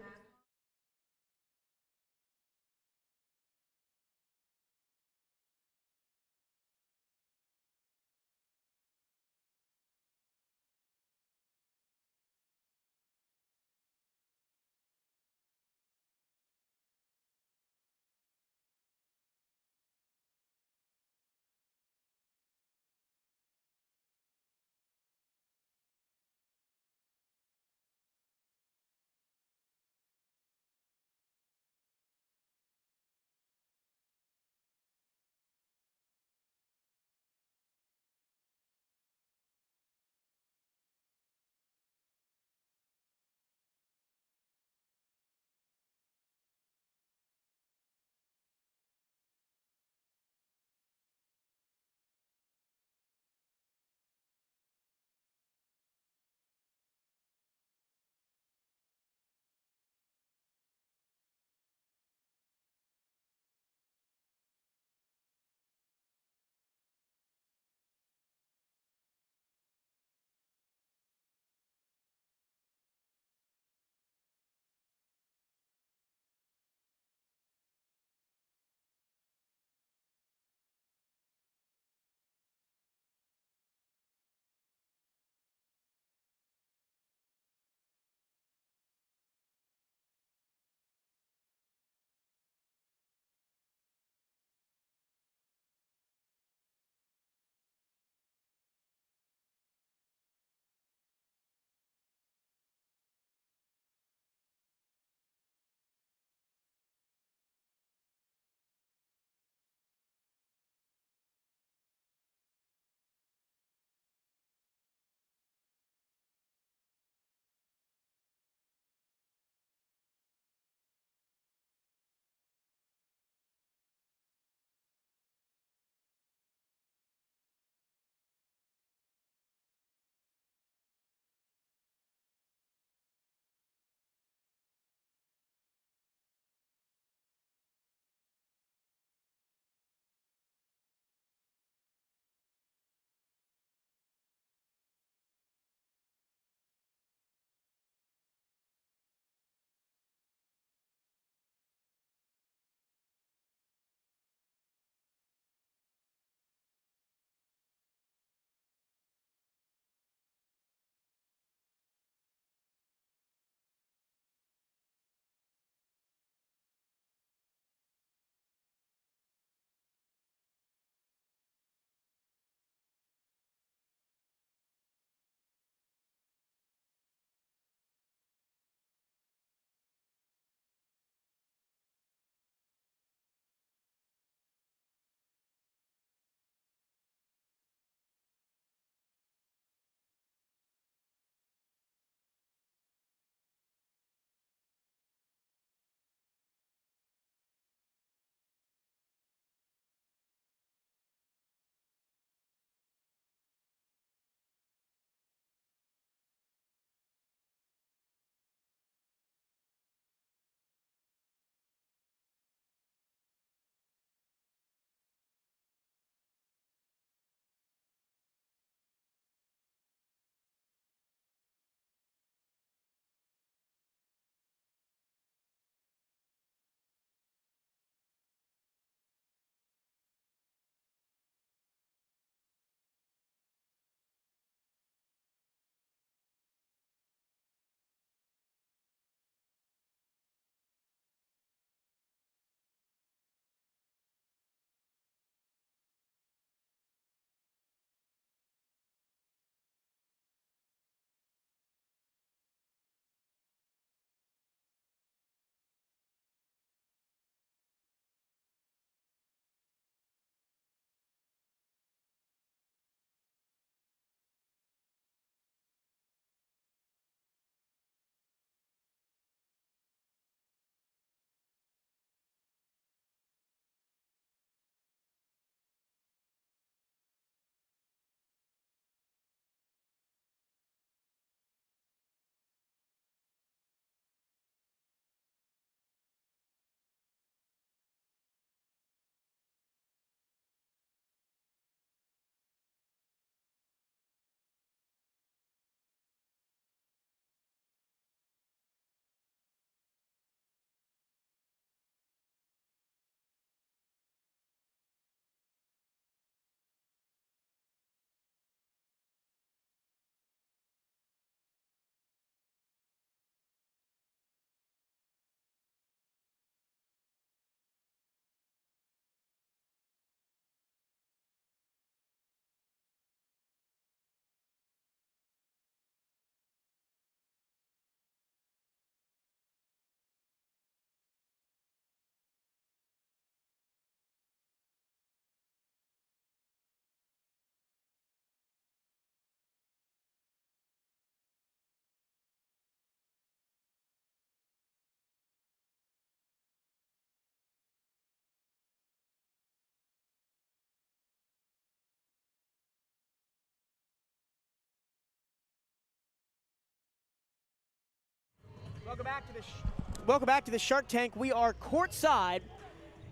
A: Welcome back to the Shark Tank. We are courtside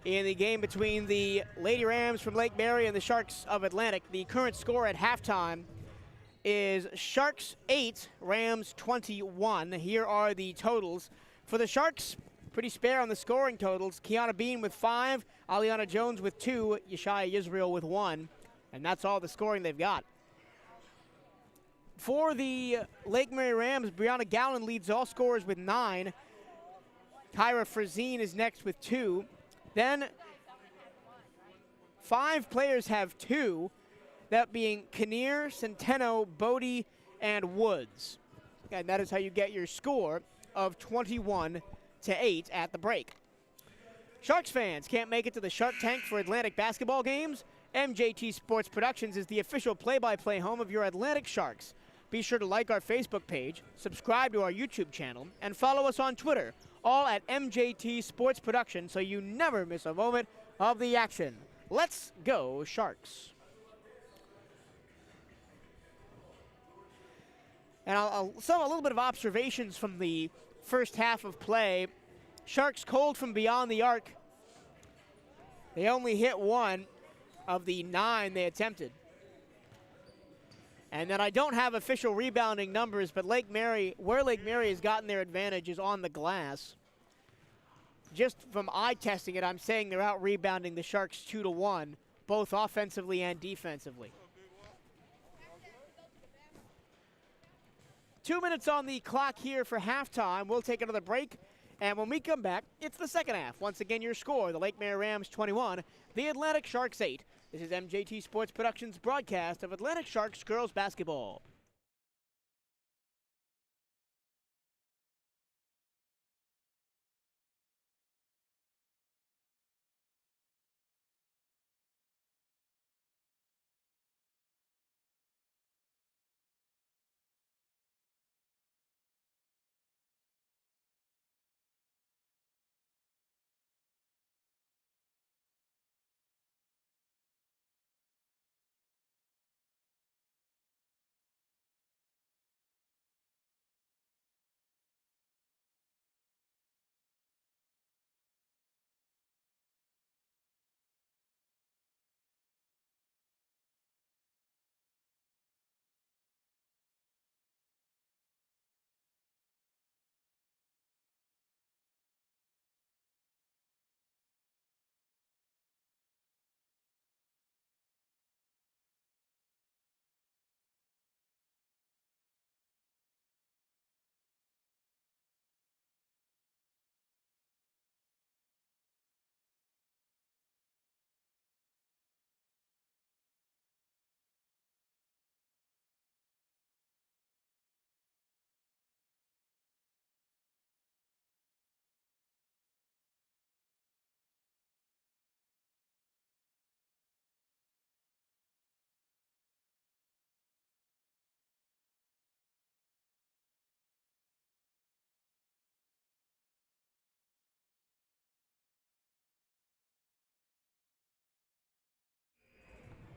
A: in the game between the Lady Rams from Lake Mary and the Sharks of Atlantic. The current score at halftime is Sharks 8, Rams 21. Here are the totals. For the Sharks, pretty spare on the scoring totals. Kiana Bean with 5, Aliana Jones with 2, Yeshaya Israel with 1. And that's all the scoring they've got. For the Lake Mary Rams, Brianna Gallon leads all scorers with 9. Kyra Frazine is next with 2. Then 5 players have 2, that being Kinnear, Centeno, Bodie, and Woods. And that is how you get your score of 21-8 at the break. Sharks fans can't make it to the Shark Tank for Atlantic basketball games? MJT Sports Productions is the official play-by-play home of your Atlantic Sharks. Be sure to like our Facebook page, subscribe to our YouTube channel, and follow us on Twitter, all at MJT Sports Production, so you never miss a moment of the action. Let's go, Sharks. And I'll sum a little bit of observations from the first half of play. Sharks cold from beyond the arc. They only hit 1 of the 9 they attempted. And then I don't have official rebounding numbers, but Lake Mary, where Lake Mary has gotten their advantage is on the glass. Just from eye testing it, I'm saying they're out rebounding the Sharks 2-1, both offensively and defensively. 2 minutes on the clock here for halftime. We'll take another break, and when we come back, it's the second half. Once again, your score, the Lake Mary Rams 21, the Atlantic Sharks 8. This is MJT Sports Productions' broadcast of Atlantic Sharks girls basketball.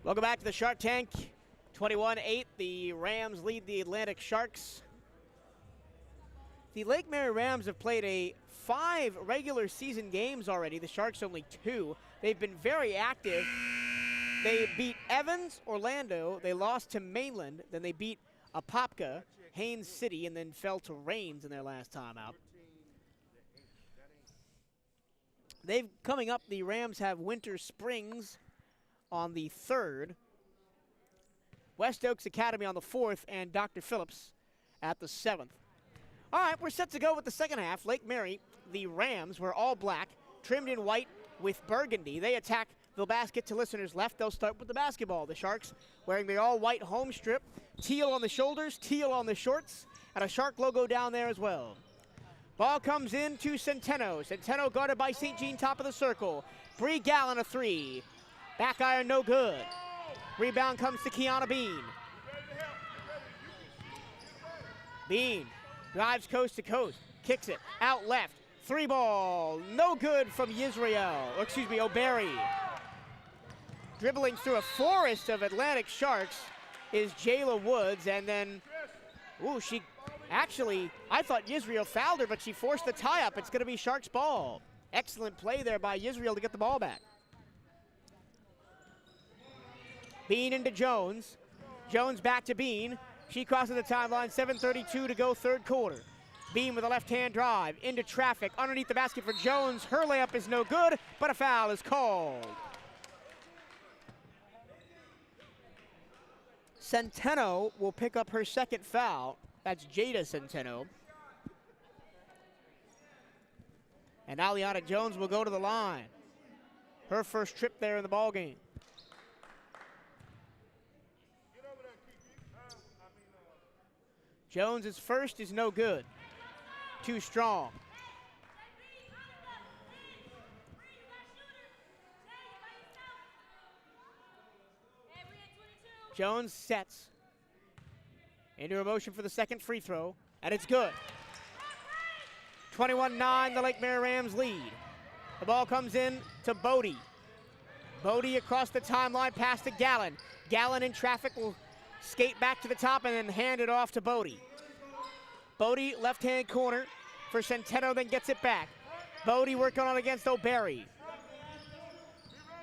A: Welcome back to the Shark Tank. 21-8, the Rams lead the Atlantic Sharks. The Lake Mary Rams have played 5 regular season games already. The Sharks only 2. They've been very active. They beat Evans, Orlando. They lost to Mainland. Then they beat Apopka, Haines City, and then fell to Rains in their last time out. Coming up, the Rams have Winter Springs on the 3rd, West Oaks Academy on the 4th, and Dr. Phillips at the 7th. All right, we're set to go with the second half. Lake Mary, the Rams, were all black, trimmed in white with burgundy. They attack the basket to listeners' left. They'll start with the basketball. The Sharks wearing the all-white home strip, teal on the shoulders, teal on the shorts, and a Shark logo down there as well. Ball comes in to Centeno. Centeno guarded by St. Jean, top of the circle. Bree Gallon, a 3. Back iron, no good. Rebound comes to Kiana Bean. Bean drives coast to coast, kicks it out left. 3 ball, no good from O'Berry. Dribbling through a forest of Atlantic Sharks is Jayla Woods, and then, she Actually, I thought Yisrael fouled her, but she forced the tie-up. It's going to be Sharks' ball. Excellent play there by Yisrael to get the ball back. Bean into Jones. Jones back to Bean. She crosses the timeline, 7:32 to go, third quarter. Bean with a left-hand drive into traffic, underneath the basket for Jones. Her layup is no good, but a foul is called. Centeno will pick up her second foul. That's Jada Centeno. And Aliana Jones will go to the line. Her first trip there in the ballgame. Jones's first is no good. Too strong. Jones sets into a motion for the second free throw, and it's good. 21-9, the Lake Mary Rams lead. The ball comes in to Bodie. Bodie across the timeline, pass to Gallen. Gallen in traffic will skate back to the top and then hand it off to Bodie. Bodie, left-hand corner for Centeno, then gets it back. Bodie working on against O'Berry.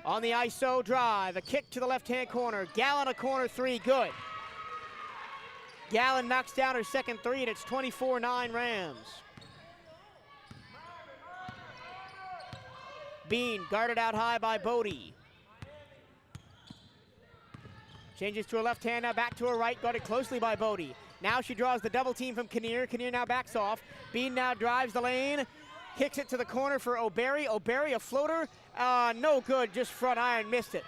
A: On the ISO drive, a kick to the left-hand corner. Gallen a corner three, good. Gallen knocks down her second three, and it's 24-9 Rams. Bean guarded out high by Bodie. Changes to her left hand, now back to her right, guarded closely by Bodie. Now she draws the double team from Kinnear. Kinnear now backs off. Bean now drives the lane, kicks it to the corner for O'Berry. O'Berry a floater, no good, just front iron, missed it.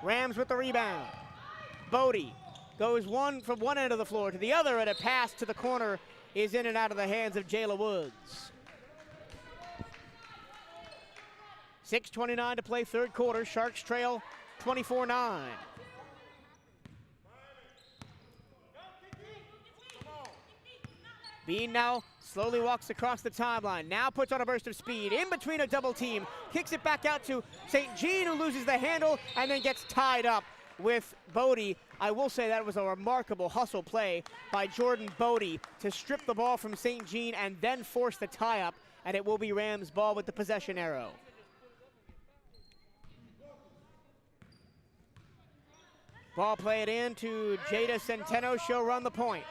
A: Rams with the rebound. Bodie goes one from one end of the floor to the other, and a pass to the corner is in and out of the hands of Jayla Woods. 6:29 to play, third quarter. Sharks trail 24-9. Bean now slowly walks across the timeline. Now puts on a burst of speed in between a double team. Kicks it back out to St. Jean, who loses the handle and then gets tied up with Bodie. I will say that was a remarkable hustle play by Jordan Bodie to strip the ball from St. Jean and then force the tie-up, and it will be Rams ball with the possession arrow. Ball played in to Jada Centeno. She'll run the point.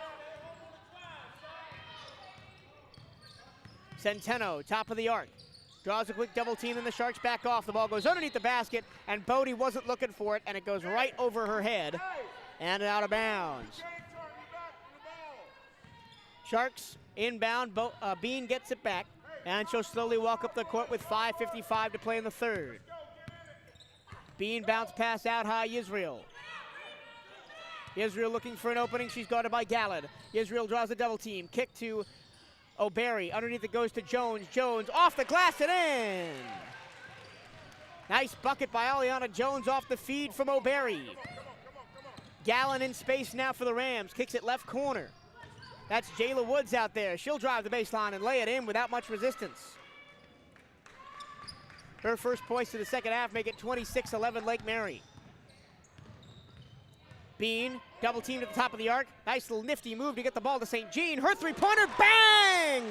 A: Centeno, top of the arc. Draws a quick double team, and the Sharks back off. The ball goes underneath the basket, and Bodie wasn't looking for it, and it goes right over her head and out of bounds. Sharks inbound. Bean gets it back, and she'll slowly walk up the court with 5:55 to play in the third. Bean bounce pass out high, Yisrael. Yisrael looking for an opening. She's guarded by Gallen. Yisrael draws a double team. Kick to O'Berry. Underneath it goes to Jones. Jones off the glass and in. Nice bucket by Aliana Jones off the feed from O'Berry. Gallen in space now for the Rams. Kicks it left corner. That's Jayla Woods out there. She'll drive the baseline and lay it in without much resistance. Her first points to the second half make it 26-11 Lake Mary. Bean, double teamed at the top of the arc. Nice little nifty move to get the ball to St. Jean. Her three-pointer, bang!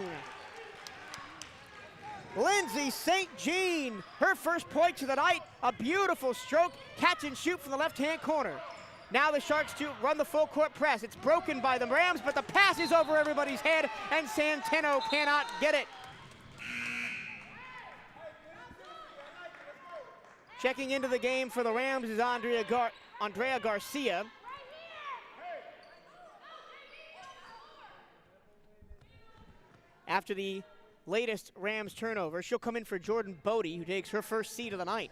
A: Lindsay St. Jean, her first point to the night. A beautiful stroke, catch and shoot from the left-hand corner. Now the Sharks run the full court press. It's broken by the Rams, but the pass is over everybody's head, and Centeno cannot get it. Checking into the game for the Rams is Andrea Garcia. After the latest Rams turnover, she'll come in for Jordan Bodie, who takes her first seat of the night.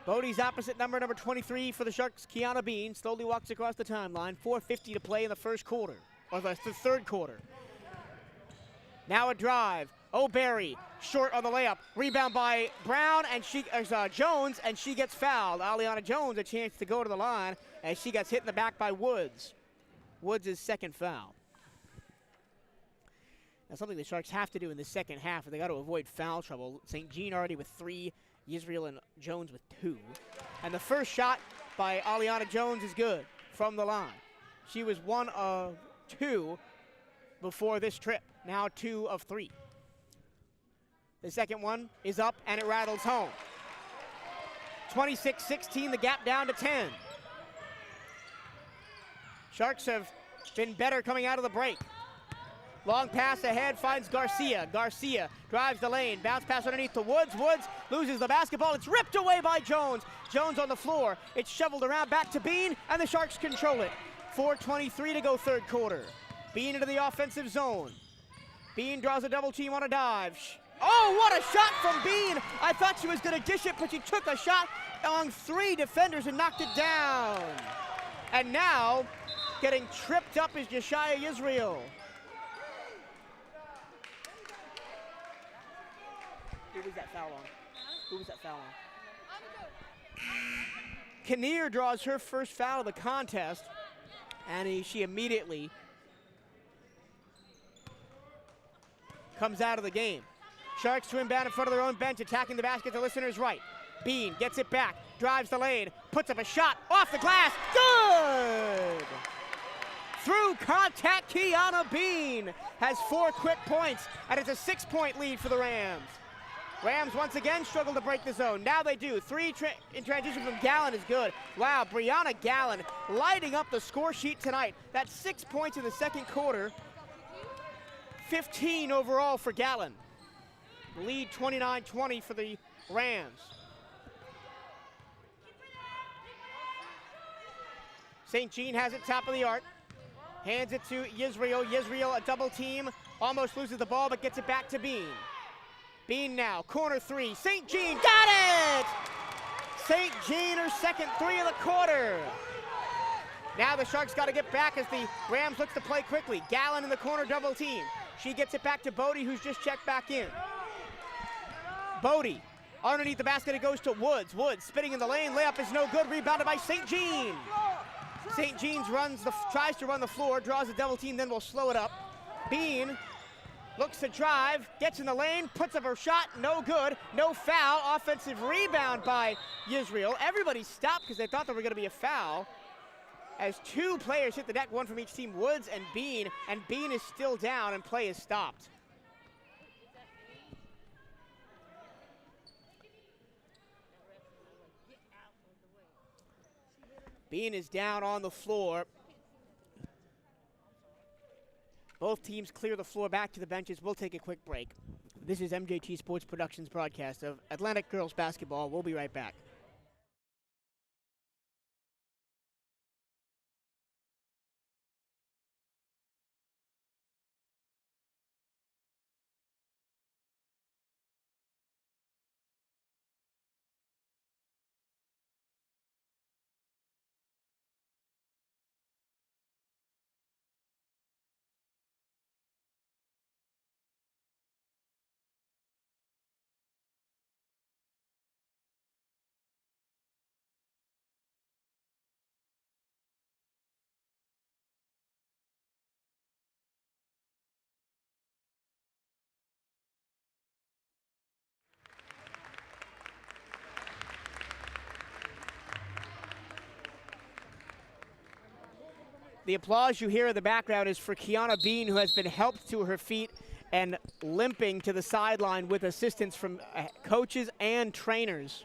A: Bodie's opposite number 23 for the Sharks, Kiana Bean, slowly walks across the timeline. 4:50 to play in the first quarter, or the third quarter. Now a drive. O'Berry, short on the layup. Rebound by Brown, and Jones, and she gets fouled. Aliana Jones a chance to go to the line, as she gets hit in the back by Woods. Woods' second foul. That's something the Sharks have to do in the second half, and they got to avoid foul trouble. St. Jean already with 3, Yisrael and Jones with 2. And the first shot by Aliana Jones is good from the line. She was 1 of 2 before this trip, now 2 of 3. The second one is up and it rattles home. 26-16, the gap down to 10. Sharks have been better coming out of the break. Long pass ahead, finds Garcia. Garcia drives the lane, bounce pass underneath to Woods. Woods loses the basketball. It's ripped away by Jones. Jones on the floor. It's shoveled around back to Bean, and the Sharks control it. 4:23 to go third quarter. Bean into the offensive zone. Bean draws a double team on a dive. Oh, what a shot from Bean! I thought she was going to dish it, but she took a shot on 3 defenders and knocked it down. And now, getting tripped up is Yeshaya Israel. Who was that foul on? Who was that foul on? Kinnear draws her first foul of the contest, and she immediately comes out of the game. Sharks to inbound in front of their own bench, attacking the basket to listeners' right. Bean gets it back, drives the lane, puts up a shot, off the glass, good! Through contact, Kiana Bean has 4 quick points, and it's a 6-point lead for the Rams. Rams once again struggle to break the zone. Now they do. 3 in transition from Gallen is good. Wow, Brianna Gallen lighting up the score sheet tonight. That's 6 points in the second quarter. 15 overall for Gallen. Lead 29-20 for the Rams. St. Jean has it top of the arc. Hands it to Yisrael. Yisrael, a double team. Almost loses the ball, but gets it back to Bean. Bean now, corner 3. St. Jean got it! St. Jean, her second 3 of the quarter. Now the Sharks got to get back as the Rams look to play quickly. Gallen in the corner double team. She gets it back to Bodie, who's just checked back in. Bodie, underneath the basket, it goes to Woods. Woods spitting in the lane, layup is no good, rebounded by St. Jean. St. Jean's tries to run the floor, draws a double team, then will slow it up. Bean looks to drive, gets in the lane, puts up her shot, no good, no foul. Offensive rebound by Yisrael. Everybody stopped because they thought there were going to be a foul. As 2 players hit the deck, 1 from each team, Woods and Bean is still down and play is stopped. Bean is down on the floor. Both teams clear the floor back to the benches. We'll take a quick break. This is MJT Sports Productions broadcast of Atlantic Girls Basketball. We'll be right back. The applause you hear in the background is for Kiana Bean, who has been helped to her feet and limping to the sideline with assistance from coaches and trainers.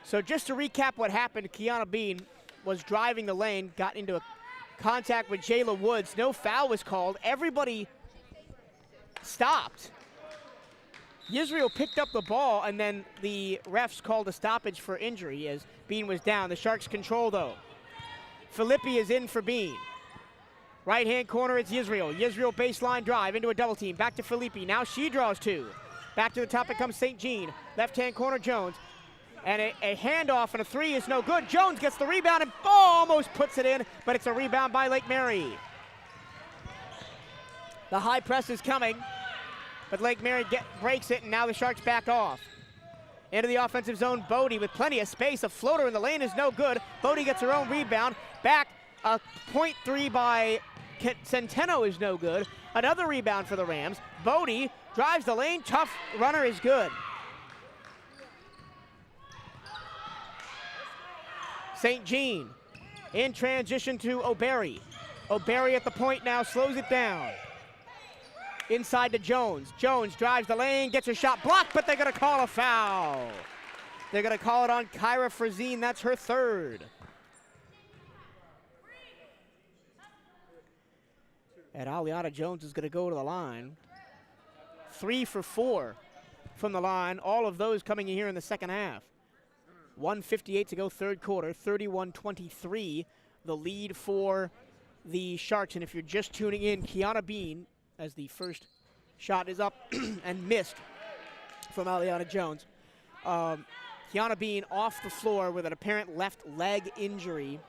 A: So just to recap what happened, Kiana Bean was driving the lane, got into a contact with Jayla Woods. No foul was called. Everybody stopped. Yisrael picked up the ball, and then the refs called a stoppage for injury as Bean was down. The Sharks control, though. Filippi is in for Bean. Right-hand corner, it's Yisrael. Yisrael baseline drive into a double team. Back to Filippi. Now she draws 2. Back to the top, it comes St. Jean. Left-hand corner, Jones. And a handoff and a 3 is no good. Jones gets the rebound and almost puts it in, but it's a rebound by Lake Mary. The high press is coming. But Lake Mary breaks it, and now the Sharks back off. Into the offensive zone, Bodie with plenty of space. A floater in the lane is no good. Bodie gets her own rebound. Back, a point 3 by Centeno is no good. Another rebound for the Rams. Bodie drives the lane. Tough runner is good. St. Jean in transition to O'Berry. O'Berry at the point now, slows it down. Inside to Jones. Jones drives the lane, gets her shot blocked, but they're going to call a foul. They're going to call it on Kyra Frazine. That's her third. And Aliana Jones is going to go to the line. 3 for 4 from the line. All of those coming in here in the second half. 1:58 to go, third quarter. 31-23, the lead for the Sharks. And if you're just tuning in, Kiana Bean, as the first shot is up and missed from Aliana Jones. Kiana Bean off the floor with an apparent left leg injury.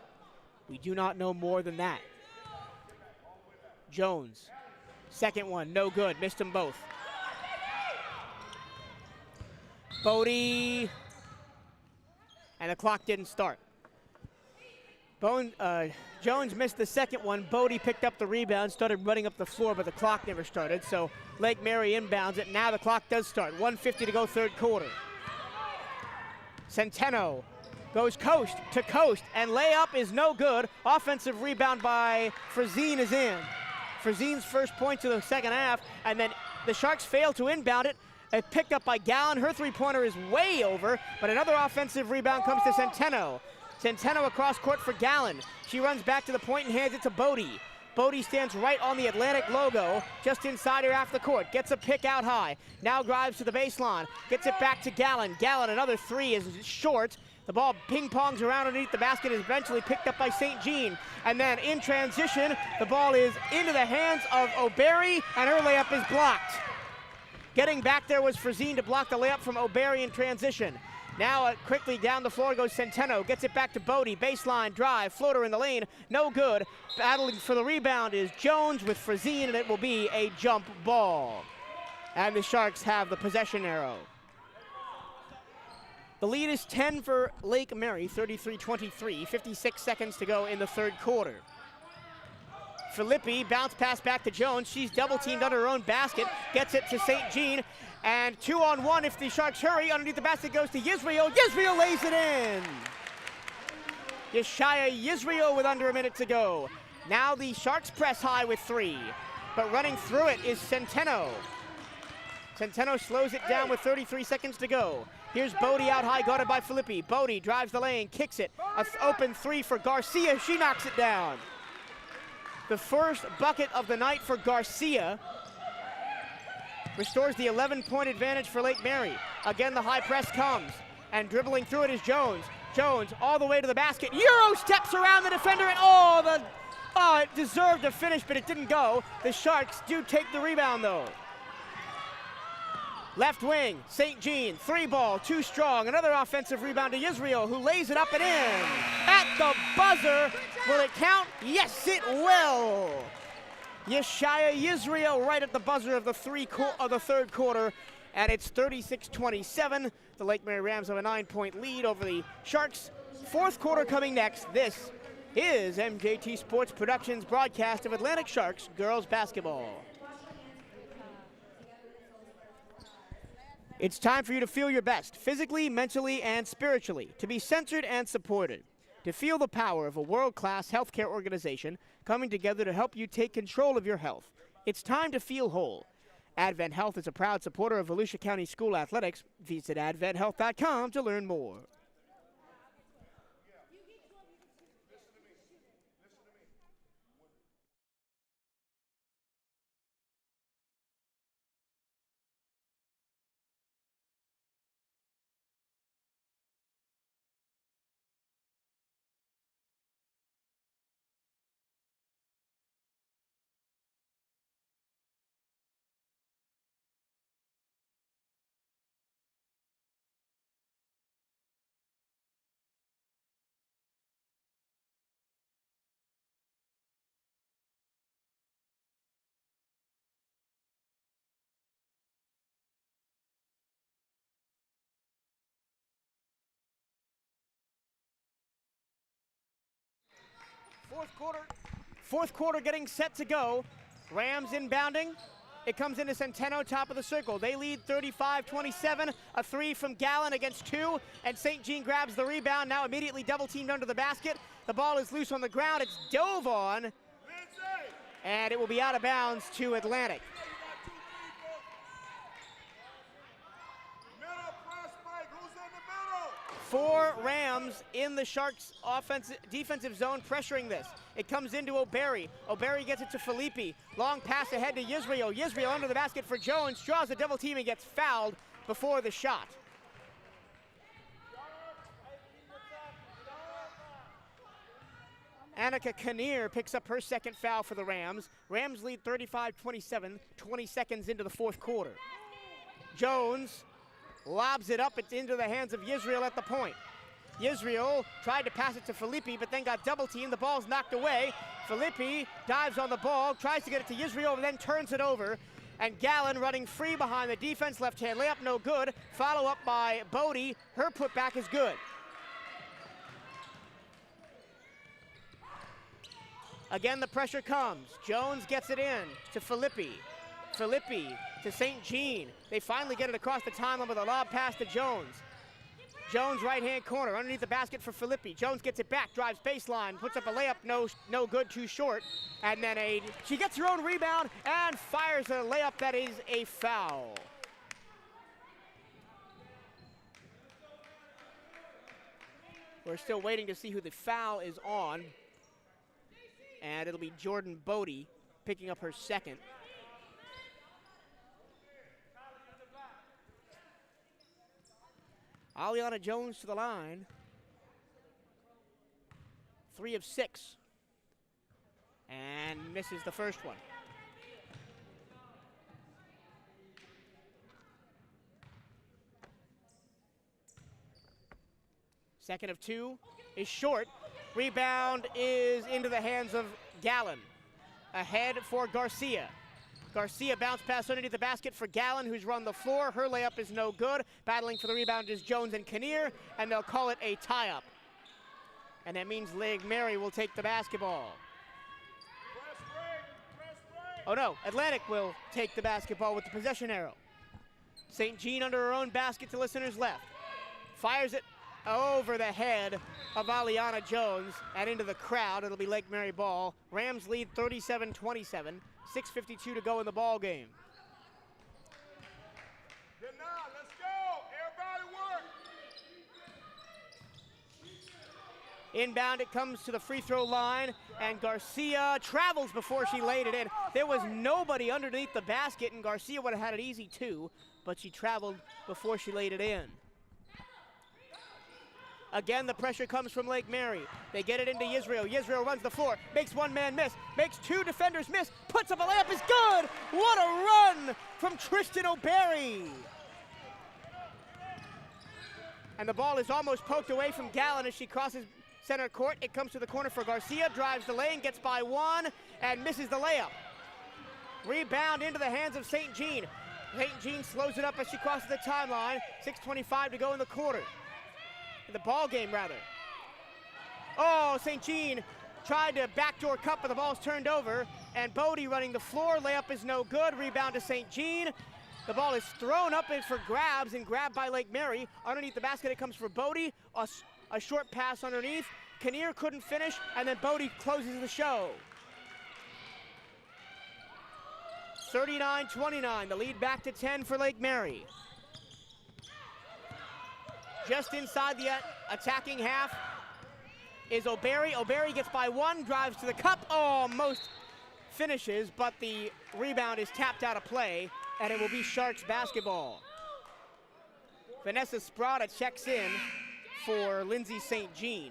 A: We do not know more than that. Jones, second one, no good, missed them both. Bodie, and the clock didn't start. Jones missed the second one. Bodie picked up the rebound, started running up the floor, but the clock never started. So Lake Mary inbounds it. Now the clock does start. 1:50 to go, third quarter. Centeno goes coast to coast, and layup is no good. Offensive rebound by Frazine is in. Frazine's first points of the second half, and then the Sharks fail to inbound it. It's picked up by Gallen. Her three-pointer is way over, but another offensive rebound comes to Centeno. Centeno across court for Gallen. She runs back to the point and hands it to Bodie. Bodie stands right on the Atlantic logo, just inside her half the court. Gets a pick out high. Now drives to the baseline. Gets it back to Gallen. Gallen, another three is short. The ball ping-pongs around underneath the basket, is eventually picked up by St. Jean. And then in transition, the ball is into the hands of O'Berry, and her layup is blocked. Getting back there was Frazine to block the layup from O'Berry in transition. Now quickly down the floor goes Centeno, gets it back to Bodie, baseline drive, floater in the lane, no good. Battling for the rebound is Jones with Frazine, and it will be a jump ball. And the Sharks have the possession arrow. The lead is 10 for Lake Mary, 33-23, 56 seconds to go in the third quarter. Filippi, bounce pass back to Jones. She's double teamed under her own basket, gets it to St. Jean, and 2-on-1 if the Sharks hurry. Underneath the basket goes to Yisrael. Yisrael lays it in. Yeshaya Yisrael with under a minute to go. Now the Sharks press high with 3, but running through it is Centeno. Centeno slows it down with 33 seconds to go. Here's Bodie out high, guarded by Filippi. Bodie drives the lane, kicks it. An open three for Garcia. She knocks it down. The first bucket of the night for Garcia. Restores the 11-point advantage for Lake Mary. Again, the high press comes, and dribbling through it is Jones. Jones all the way to the basket. Euro steps around the defender, and it deserved a finish, but it didn't go. The Sharks do take the rebound, though. Left wing, St. Jean, 3-ball, too strong. Another offensive rebound to Yisrael, who lays it up and in. At the buzzer, will it count? Yes, it will. Yeshaya Yisrael right at the buzzer of the third quarter, and it's 36-27. The Lake Mary Rams have a 9-point lead over the Sharks. Fourth quarter coming next. This is MJT Sports Productions' broadcast of Atlantic Sharks girls basketball. It's time for you to feel your best, physically, mentally, and spiritually, to be centered and supported, to feel the power of a world-class healthcare organization coming together to help you take control of your health. It's time to feel whole. Advent Health is a proud supporter of Volusia County School Athletics. Visit adventhealth.com to learn more. Fourth quarter getting set to go. Rams inbounding. It comes into Centeno, top of the circle. They lead 35-27, a 3 from Gallen against 2, and St. Jean grabs the rebound, now immediately double teamed under the basket. The ball is loose on the ground, it's dove on, and it will be out of bounds to Atlantic. Four Rams in the Sharks' defensive zone pressuring this. It comes into O'Berry. O'Berry gets it to Filippi. Long pass ahead to Yisrael. Yisrael under the basket for Jones. Draws a double team and gets fouled before the shot. Annika Kinnear picks up her second foul for the Rams. Rams lead 35-27, 20 seconds into the fourth quarter. Jones lobs it up, it's into the hands of Yisrael at the point. Yisrael tried to pass it to Filippi, but then got double teamed. The ball's knocked away. Filippi dives on the ball, tries to get it to Yisrael, and then turns it over. And Gallen running free behind the defense. Left hand layup, no good. Follow up by Bodie. Her putback is good. Again, the pressure comes. Jones gets it in to Filippi. Filippi to St. Jean. They finally get it across the timeline with a lob pass to Jones. Jones right-hand corner, underneath the basket for Filippi. Jones gets it back, drives baseline, puts up a layup, no good, too short. And then she gets her own rebound and fires a layup that is a foul. We're still waiting to see who the foul is on. And it'll be Jordan Bodie picking up her second. Aliana Jones to the line. 3 of 6. And misses the first one. Second of 2 is short. Rebound is into the hands of Gallen. Ahead for Garcia. Garcia bounce pass underneath the basket for Gallen, who's run the floor. Her layup is no good. Battling for the rebound is Jones and Kinnear, and they'll call it a tie-up. And that means Lake Mary will take the basketball. Oh no, Atlantic will take the basketball with the possession arrow. St. Jean under her own basket to listeners left. Fires it over the head of Aliana Jones and into the crowd. It'll be Lake Mary ball. Rams lead 37-27. 6:52 to go in the ball game.
C: Let's go. Everybody work.
A: Inbound, it comes to the free throw line, and Garcia travels before she laid it in. There was nobody underneath the basket, and Garcia would have had it easy too, but she traveled before she laid it in. Again, the pressure comes from Lake Mary. They get it into Yisrael. Yisrael runs the floor, makes one man miss, makes 2 defenders miss, puts up a layup, is good! What a run from Tristan O'Berry! And the ball is almost poked away from Gallen as she crosses center court. It comes to the corner for Garcia, drives the lane, gets by 1, and misses the layup. Rebound into the hands of St. Jean. St. Jean slows it up as she crosses the timeline. 6:25 to go in the quarter. The ball game, rather. Oh, St. Jean tried to backdoor cut, but the ball's turned over. And Bodie running the floor. Layup is no good. Rebound to St. Jean. The ball is thrown up in for grabs and grabbed by Lake Mary. Underneath the basket, it comes for Bodie. A short pass underneath. Kinnear couldn't finish, and then Bodie closes the show. 39-29, the lead back to 10 for Lake Mary. Just inside the attacking half is O'Berry. O'Berry gets by 1, drives to the cup, almost finishes, but the rebound is tapped out of play, and it will be Sharks basketball. Vanessa Sprada checks in for Lindsay St. Jean.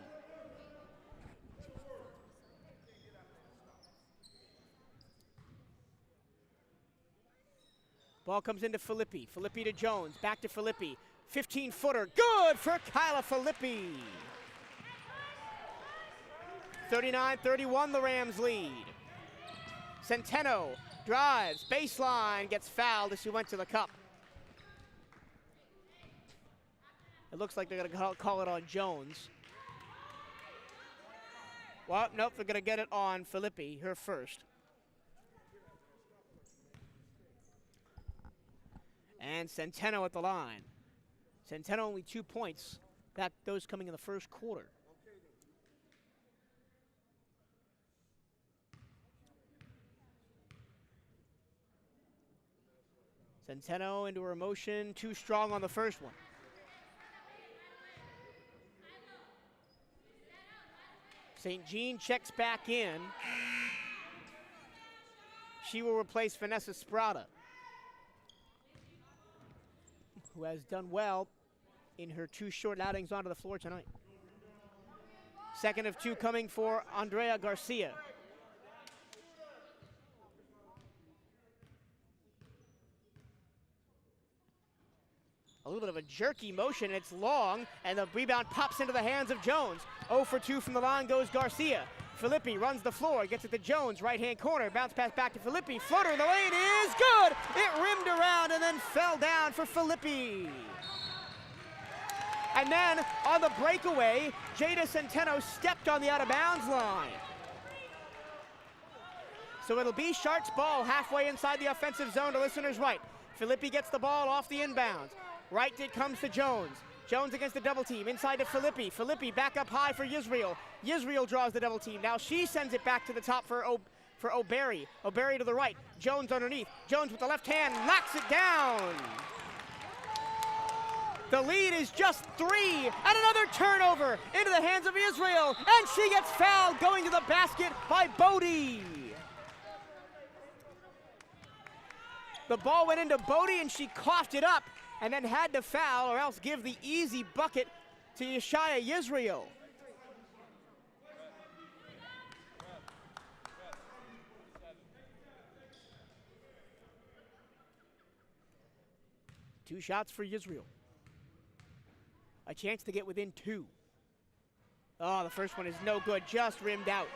A: Ball comes into Filippi. Filippi to Jones, back to Filippi. 15-footer, good for Kyla Filippi. 39-31, the Rams lead. Centeno drives, baseline, gets fouled as she went to the cup. It looks like they're gonna call it on Jones. Well, nope, they're gonna get it on Filippi, her first. And Centeno at the line. Centeno only 2 points. Those coming in the first quarter. Centeno into her motion, too strong on the first one. St. Jean checks back in. She will replace Vanessa Sprata, who has done well in her 2 short outings onto the floor tonight. Second of 2 coming for Andrea Garcia. A little bit of a jerky motion, it's long, and the rebound pops into the hands of Jones. 0 for 2 from the line goes Garcia. Filippi runs the floor, gets it to Jones, right-hand corner, bounce pass back to Filippi. Floater in the lane is good! It rimmed around and then fell down for Filippi. And then on the breakaway, Jada Centeno stepped on the out-of-bounds line. So it'll be Sharks ball halfway inside the offensive zone to listeners' right. Filippi gets the ball off the inbounds. Right it comes to Jones. Jones against the double team, inside to Filippi. Filippi back up high for Yisrael. Yisrael draws the double team. Now she sends it back to the top for O'Berry. O'Berry to the right. Jones underneath. Jones with the left hand knocks it down. The lead is just 3, and another turnover into the hands of Israel, and she gets fouled going to the basket by Bodie. The ball went into Bodie, and she coughed it up, and then had to foul or else give the easy bucket to Yeshaya Yisrael. Two shots for Yisrael. A chance to get within 2. Oh, the first one is no good, just rimmed out.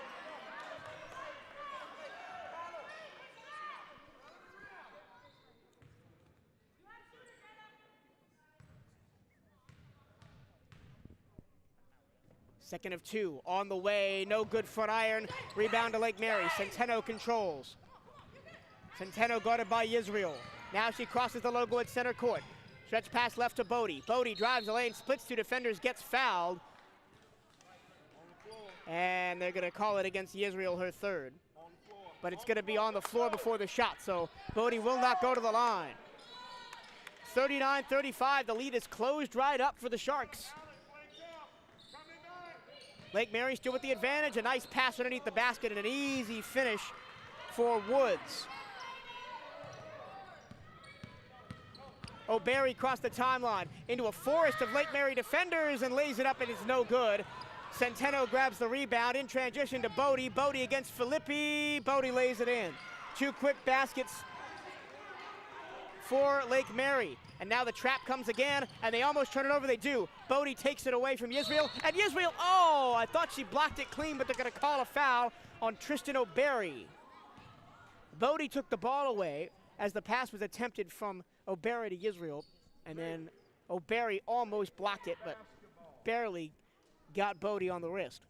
A: Second of 2, on the way, no good front iron. Rebound to Lake Mary, Centeno controls. Centeno guarded by Yisrael. Now she crosses the logo at center court. Stretch pass left to Bodie. Bodie drives the lane, splits 2 defenders, gets fouled. And they're gonna call it against Yisrael, her 3rd. But it's gonna be on the floor before the shot, so Bodie will not go to the line. 39-35, the lead is closed right up for the Sharks. Lake Mary still with the advantage. A nice pass underneath the basket and an easy finish for Woods. O'Berry crossed the timeline into a forest of Lake Mary defenders and lays it up, and it's no good. Centeno grabs the rebound in transition to Bodie. Bodie against Filippi. Bodie lays it in. 2 quick baskets for Lake Mary. And now the trap comes again, and they almost turn it over. They do. Bodie takes it away from Yisrael, and Yisrael, oh, I thought she blocked it clean, but they're going to call a foul on Tristan O'Berry. Bodie took the ball away as the pass was attempted from O'Berry to Yisrael, and then O'Berry almost blocked it, but barely got Bodie on the wrist.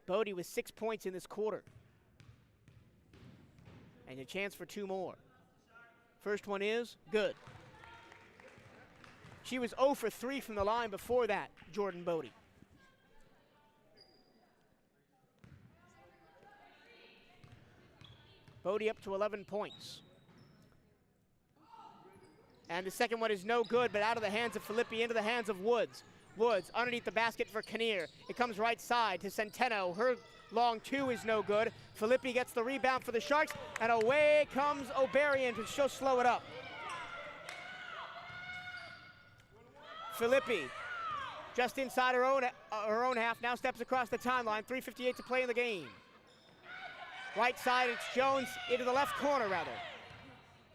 A: Bodie with 6 points in this quarter. And a chance for 2 more. First one is good. She was 0 for 3 from the line before that, Jordan Bodie. Bodie up to 11 points. And the second one is no good, but out of the hands of Filippi into the hands of Woods. Woods underneath the basket for Kinnear. It comes right side to Centeno. Her long 2 is no good. Filippi gets the rebound for the Sharks, and away comes O'Berry, and she'll slow it up. Filippi, just inside her own half, now steps across the timeline. 3:58 to play in the game. Right side, it's Jones into the left corner, rather.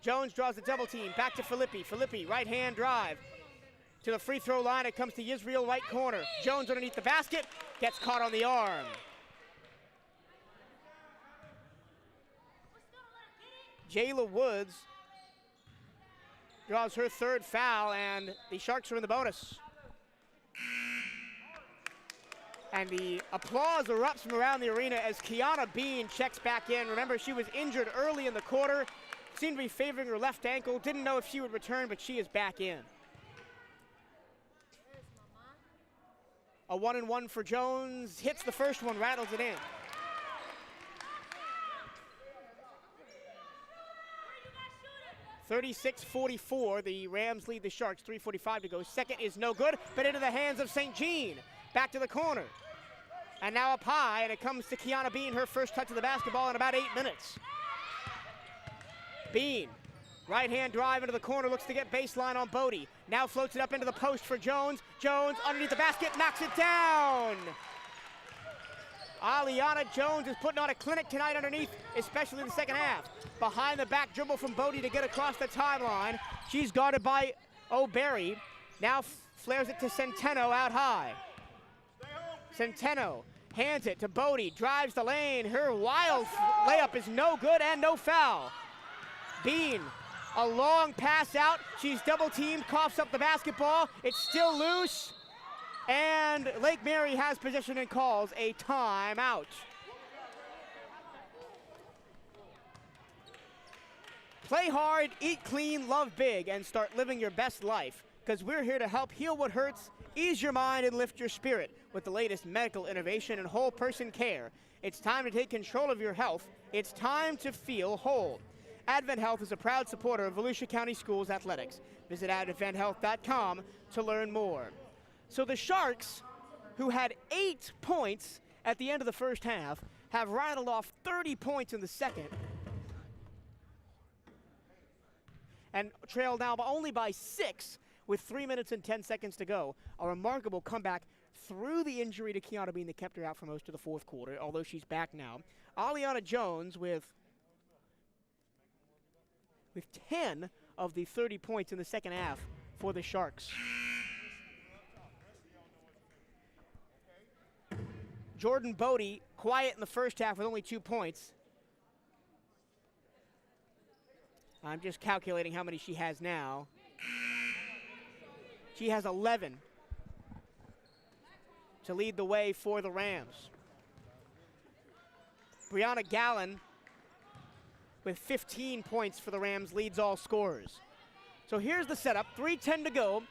A: Jones draws the double team, back to Filippi. Filippi, right hand drive. To the free throw line, it comes to Yisrael, right corner. Jones underneath the basket, gets caught on the arm. Jayla Woods draws her 3rd foul, and the Sharks are in the bonus. And the applause erupts from around the arena as Kiana Bean checks back in. Remember, she was injured early in the quarter, seemed to be favoring her left ankle. Didn't know if she would return, but she is back in. A 1-and-1 for Jones. Hits the first one, rattles it in. (36-44). The Rams lead the Sharks. 3:45 to go. Second is no good, but into the hands of St. Jean. Back to the corner. And now up high, and it comes to Kiana Bean, her first touch of the basketball in about 8 minutes. Bean, right-hand drive into the corner, looks to get baseline on Bodie. Now floats it up into the post for Jones. Jones underneath the basket, knocks it down. Aliana Jones is putting on a clinic tonight underneath, especially in the second half. Behind the back dribble from Bodie to get across the timeline. She's guarded by O'Berry. Now flares it to Centeno out high. Centeno hands it to Bodie, drives the lane. Her wild layup is no good and no foul. Bean, a long pass out. She's double teamed, coughs up the basketball. It's still loose. And Lake Mary has possession and calls a timeout. Play hard, eat clean, love big, and start living your best life. Because we're here to help heal what hurts, ease your mind, and lift your spirit with the latest medical innovation and whole person care. It's time to take control of your health. It's time to feel whole. Advent Health is a proud supporter of Volusia County Schools athletics. Visit adventhealth.com to learn more. So the Sharks, who had 8 points at the end of the first half, have rattled off 30 points in the second. And trailed now only by 6 with 3 minutes and 10 seconds to go. A remarkable comeback through the injury to Kiana Bean that kept her out for most of the fourth quarter, although she's back now. Aliana Jones with 10 of the 30 points in the second half for the Sharks. Jordan Bodie, quiet in the first half with only 2 points. I'm just calculating how many she has now. She has 11 to lead the way for the Rams. Brianna Gallen with 15 points for the Rams leads all scorers. So here's the setup, 3:10 to go.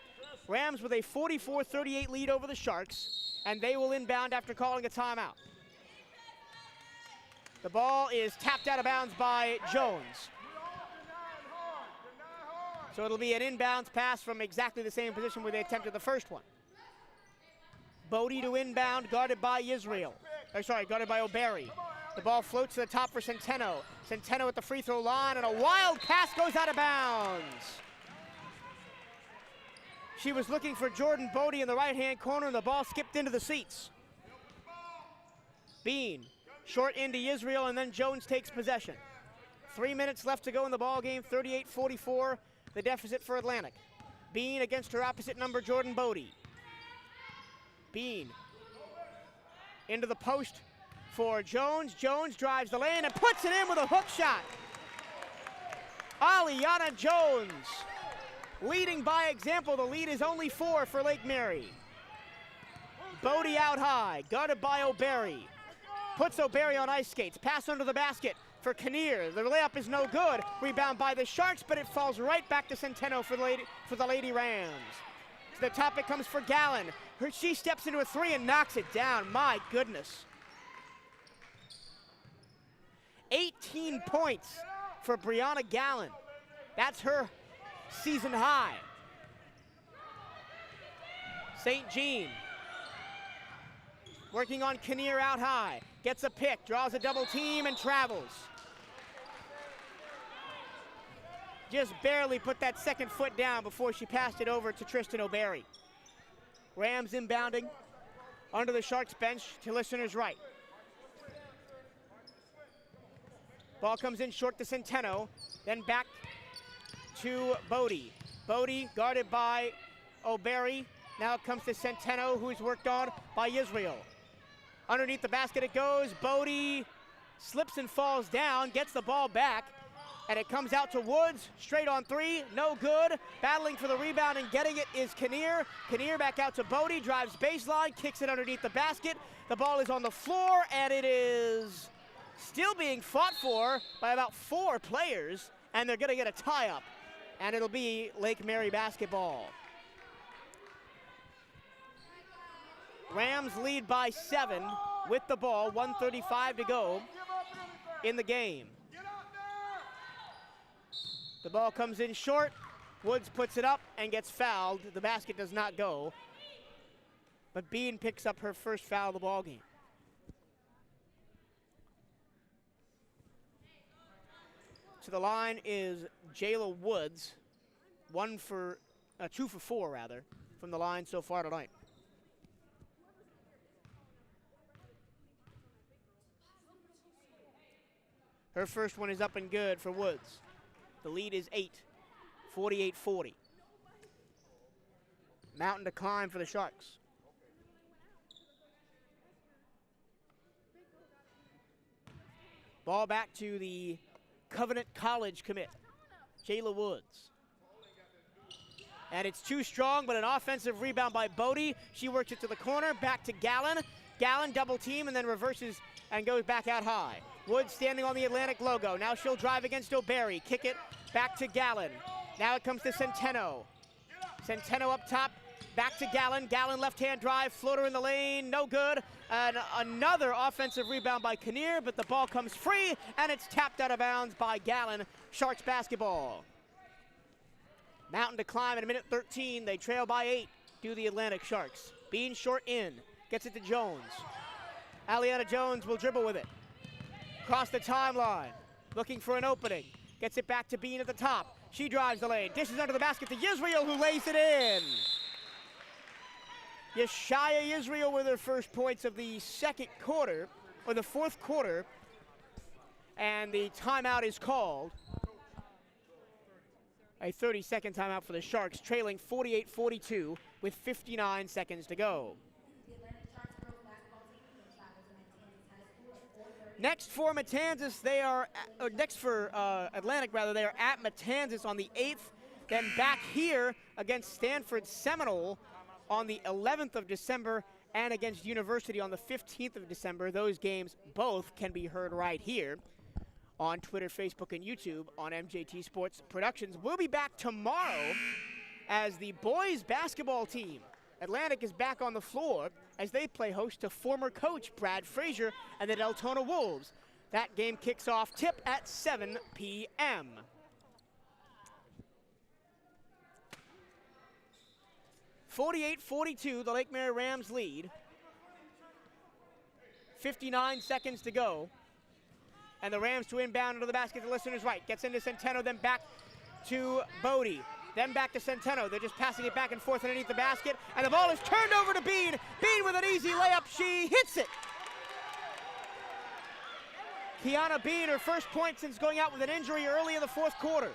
A: Rams with a 44-38 lead over the Sharks, and they will inbound after calling a timeout. The ball is tapped out of bounds by Jones. So it'll be an inbounds pass from exactly the same position where they attempted the first one. Bodie to inbound, guarded by guarded by O'Berry. The ball floats to the top for Centeno. Centeno at the free throw line, and a wild pass goes out of bounds. She was looking for Jordan Bodie in the right-hand corner, and the ball skipped into the seats. Bean, short into Israel, and then Jones takes possession. 3 minutes left to go in the ball game, 38-44, the deficit for Atlantic. Bean against her opposite number, Jordan Bodie. Bean into the post for Jones. Jones drives the lane and puts it in with a hook shot. Aliana Jones leading by example. The lead is only 4 for Lake Mary. Bodie out high, guarded by O'Berry. Puts O'Berry on ice skates. Pass under the basket for Kinnear. The layup is no good. Rebound by the Sharks, but it falls right back to Centeno for the Lady Rams. To the top it comes for Gallen. She steps into a 3 and knocks it down. My goodness. 18 points for Brianna Gallen. That's her season high. St. Jean working on Kinnear out high. Gets a pick, draws a double team, and travels. Just barely put that second foot down before she passed it over to Tristan O'Berry. Rams inbounding under the Sharks bench to listeners right. Ball comes in short to Centeno, then back to Bodie. Bodie guarded by O'Berry. Now it comes to Centeno, who's worked on by Israel. Underneath the basket it goes. Bodie slips and falls down, gets the ball back, and it comes out to Woods. Straight on 3, no good. Battling for the rebound and getting it is Kinnear. Kinnear back out to Bodie, drives baseline, kicks it underneath the basket. The ball is on the floor, and it is still being fought for by about 4 players. and they're going to get a tie-up, and it'll be Lake Mary basketball. Rams lead by 7 with the ball, 1:35 to go in the game. The ball comes in short. Woods puts it up and gets fouled. The basket does not go, but Bean picks up her first foul of the ball game. To the line is Jayla Woods, 2 for 4 rather, from the line so far tonight. Her first one is up and good for Woods. The lead is 8, 48-40. Mountain to climb for the Sharks. Ball back to the Covenant College commit, Jayla Woods. And it's too strong, but an offensive rebound by Bodie. She works it to the corner, back to Gallen. Gallen double team and then reverses and goes back out high. Woods standing on the Atlantic logo. Now she'll drive against O'Barry. Kick it back to Gallen. Now it comes to Centeno. Centeno up top, back to Gallen. Gallen left-hand drive, floater in the lane, no good. And another offensive rebound by Kinnear, but the ball comes free, and it's tapped out of bounds by Gallen. Sharks basketball. Mountain to climb at a minute 13. They trail by 8, do the Atlantic Sharks. Bean short in, gets it to Jones. Aliana Jones will dribble with it. Across the timeline, looking for an opening. Gets it back to Bean at the top. She drives the lane, dishes under the basket to Yisrael, who lays it in. Yeshaya Yisrael with her first points of the second quarter, or the fourth quarter, and the timeout is called. A 30-second timeout for the Sharks, trailing 48-42 with 59 seconds to go. Next for Matanzas, Atlantic rather, they are at Matanzas on the 8th, then back here against Stanford Seminole on the 11th of December and against University on the 15th of December. Those games both can be heard right here on Twitter, Facebook, and YouTube on MJT Sports Productions. We'll be back tomorrow as the boys basketball team, Atlantic, is back on the floor as they play host to former coach Brad Frazier and the Deltona Wolves. That game kicks off tip at 7 p.m. (48-42), the Lake Mary Rams lead. 59 seconds to go. And the Rams to inbound into the basket, the listener's right. Gets into Centeno, then back to Bodie. Then back to Centeno. They're just passing it back and forth underneath the basket. And the ball is turned over to Bean. Bean with an easy layup. She hits it. Kiana Bean, her first point since going out with an injury early in the fourth quarter.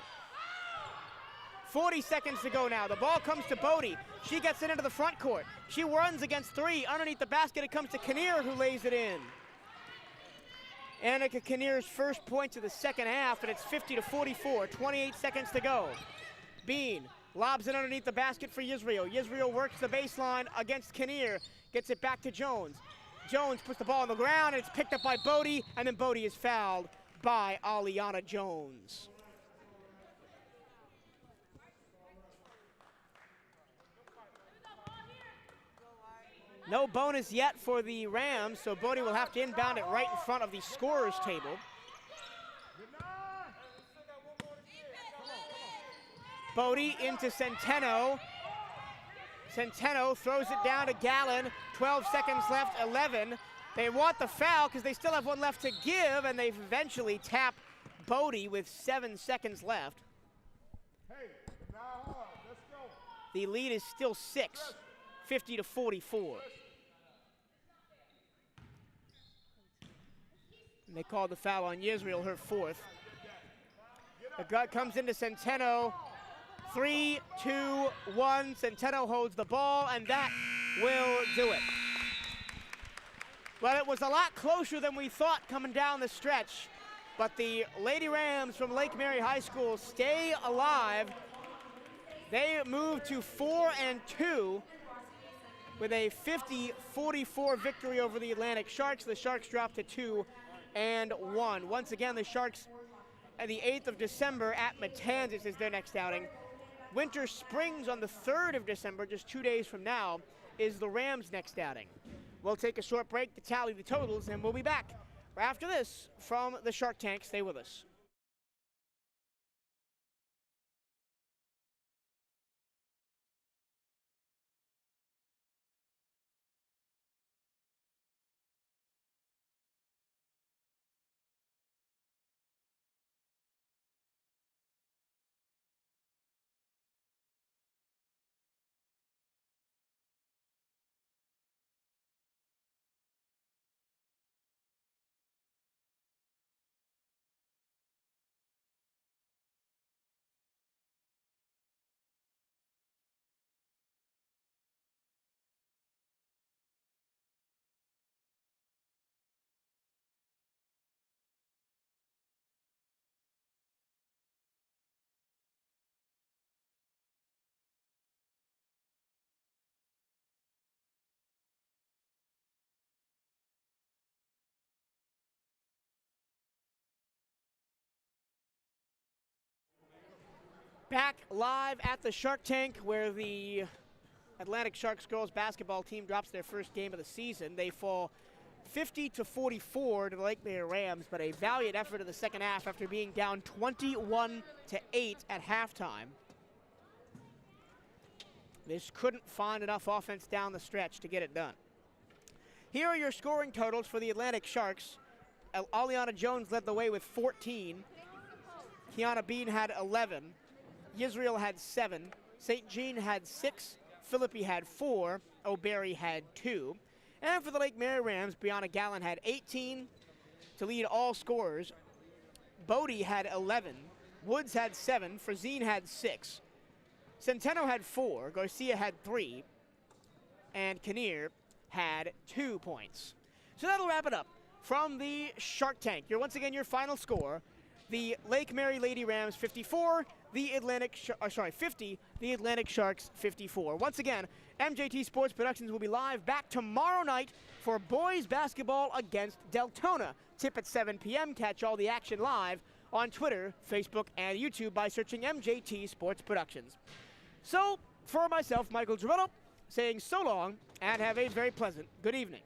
A: 40 seconds to go now. The ball comes to Bodie. She gets it into the front court. She runs against 3. Underneath the basket, it comes to Kinnear, who lays it in. Annika Kinnear's first points of the second half, and it's 50-44. 28 seconds to go. Bean lobs it underneath the basket for Yisrael. Yisrael works the baseline against Kinnear. Gets it back to Jones. Jones puts the ball on the ground, and it's picked up by Bodie, and then Bodie is fouled by Aliana Jones. No bonus yet for the Rams, so Bodie will have to inbound it right in front of the scorer's table. Bodie into Centeno. Centeno throws it down to Gallen. 12 seconds left, 11. They want the foul because they still have one left to give, and they eventually tap Bodie with 7 seconds left. The lead is still 6, 50-44. And they called the foul on Yisrael, her fourth. The gut comes into Centeno. 3, 2, 1. Centeno holds the ball, and that will do it. Well, it was a lot closer than we thought coming down the stretch, but the Lady Rams from Lake Mary High School stay alive. They move to 4-2 with a 50-44 victory over the Atlantic Sharks. The Sharks drop to 2-1. Once again, the Sharks the 8th of December at Matanzas is their next outing. Winter Springs on the 3rd of December, just 2 days from now, is the Rams' next outing. We'll take a short break to tally the totals, and we'll be back after this from the Shark Tank. Stay with us. Back live at the Shark Tank, where the Atlantic Sharks girls basketball team drops their first game of the season. They fall 50-44 to the Lake Mary Rams, but a valiant effort in the second half after being down 21-8 at halftime. This couldn't find enough offense down the stretch to get it done. Here are your scoring totals for the Atlantic Sharks. Aliana Jones led the way with 14. Kiana Bean had 11. Yisrael had 7. St. Jean had 6. Philippi had 4. O'Berry had 2. And for the Lake Mary Rams, Brianna Gallen had 18 to lead all scorers. Bodie had 11. Woods had 7. Frazine had 6. Centeno had 4. Garcia had 3. And Kinnear had 2 points. So that'll wrap it up from the Shark Tank. Once again, your final score. The Lake Mary Lady Rams 54, the Atlantic 50, the Atlantic Sharks 54. Once again, MJT Sports Productions will be live back tomorrow night for boys basketball against Deltona. Tip at 7 p.m. Catch all the action live on Twitter, Facebook, and YouTube by searching MJT Sports Productions. So, for myself, Michael Girono, saying so long and have a very pleasant good evening.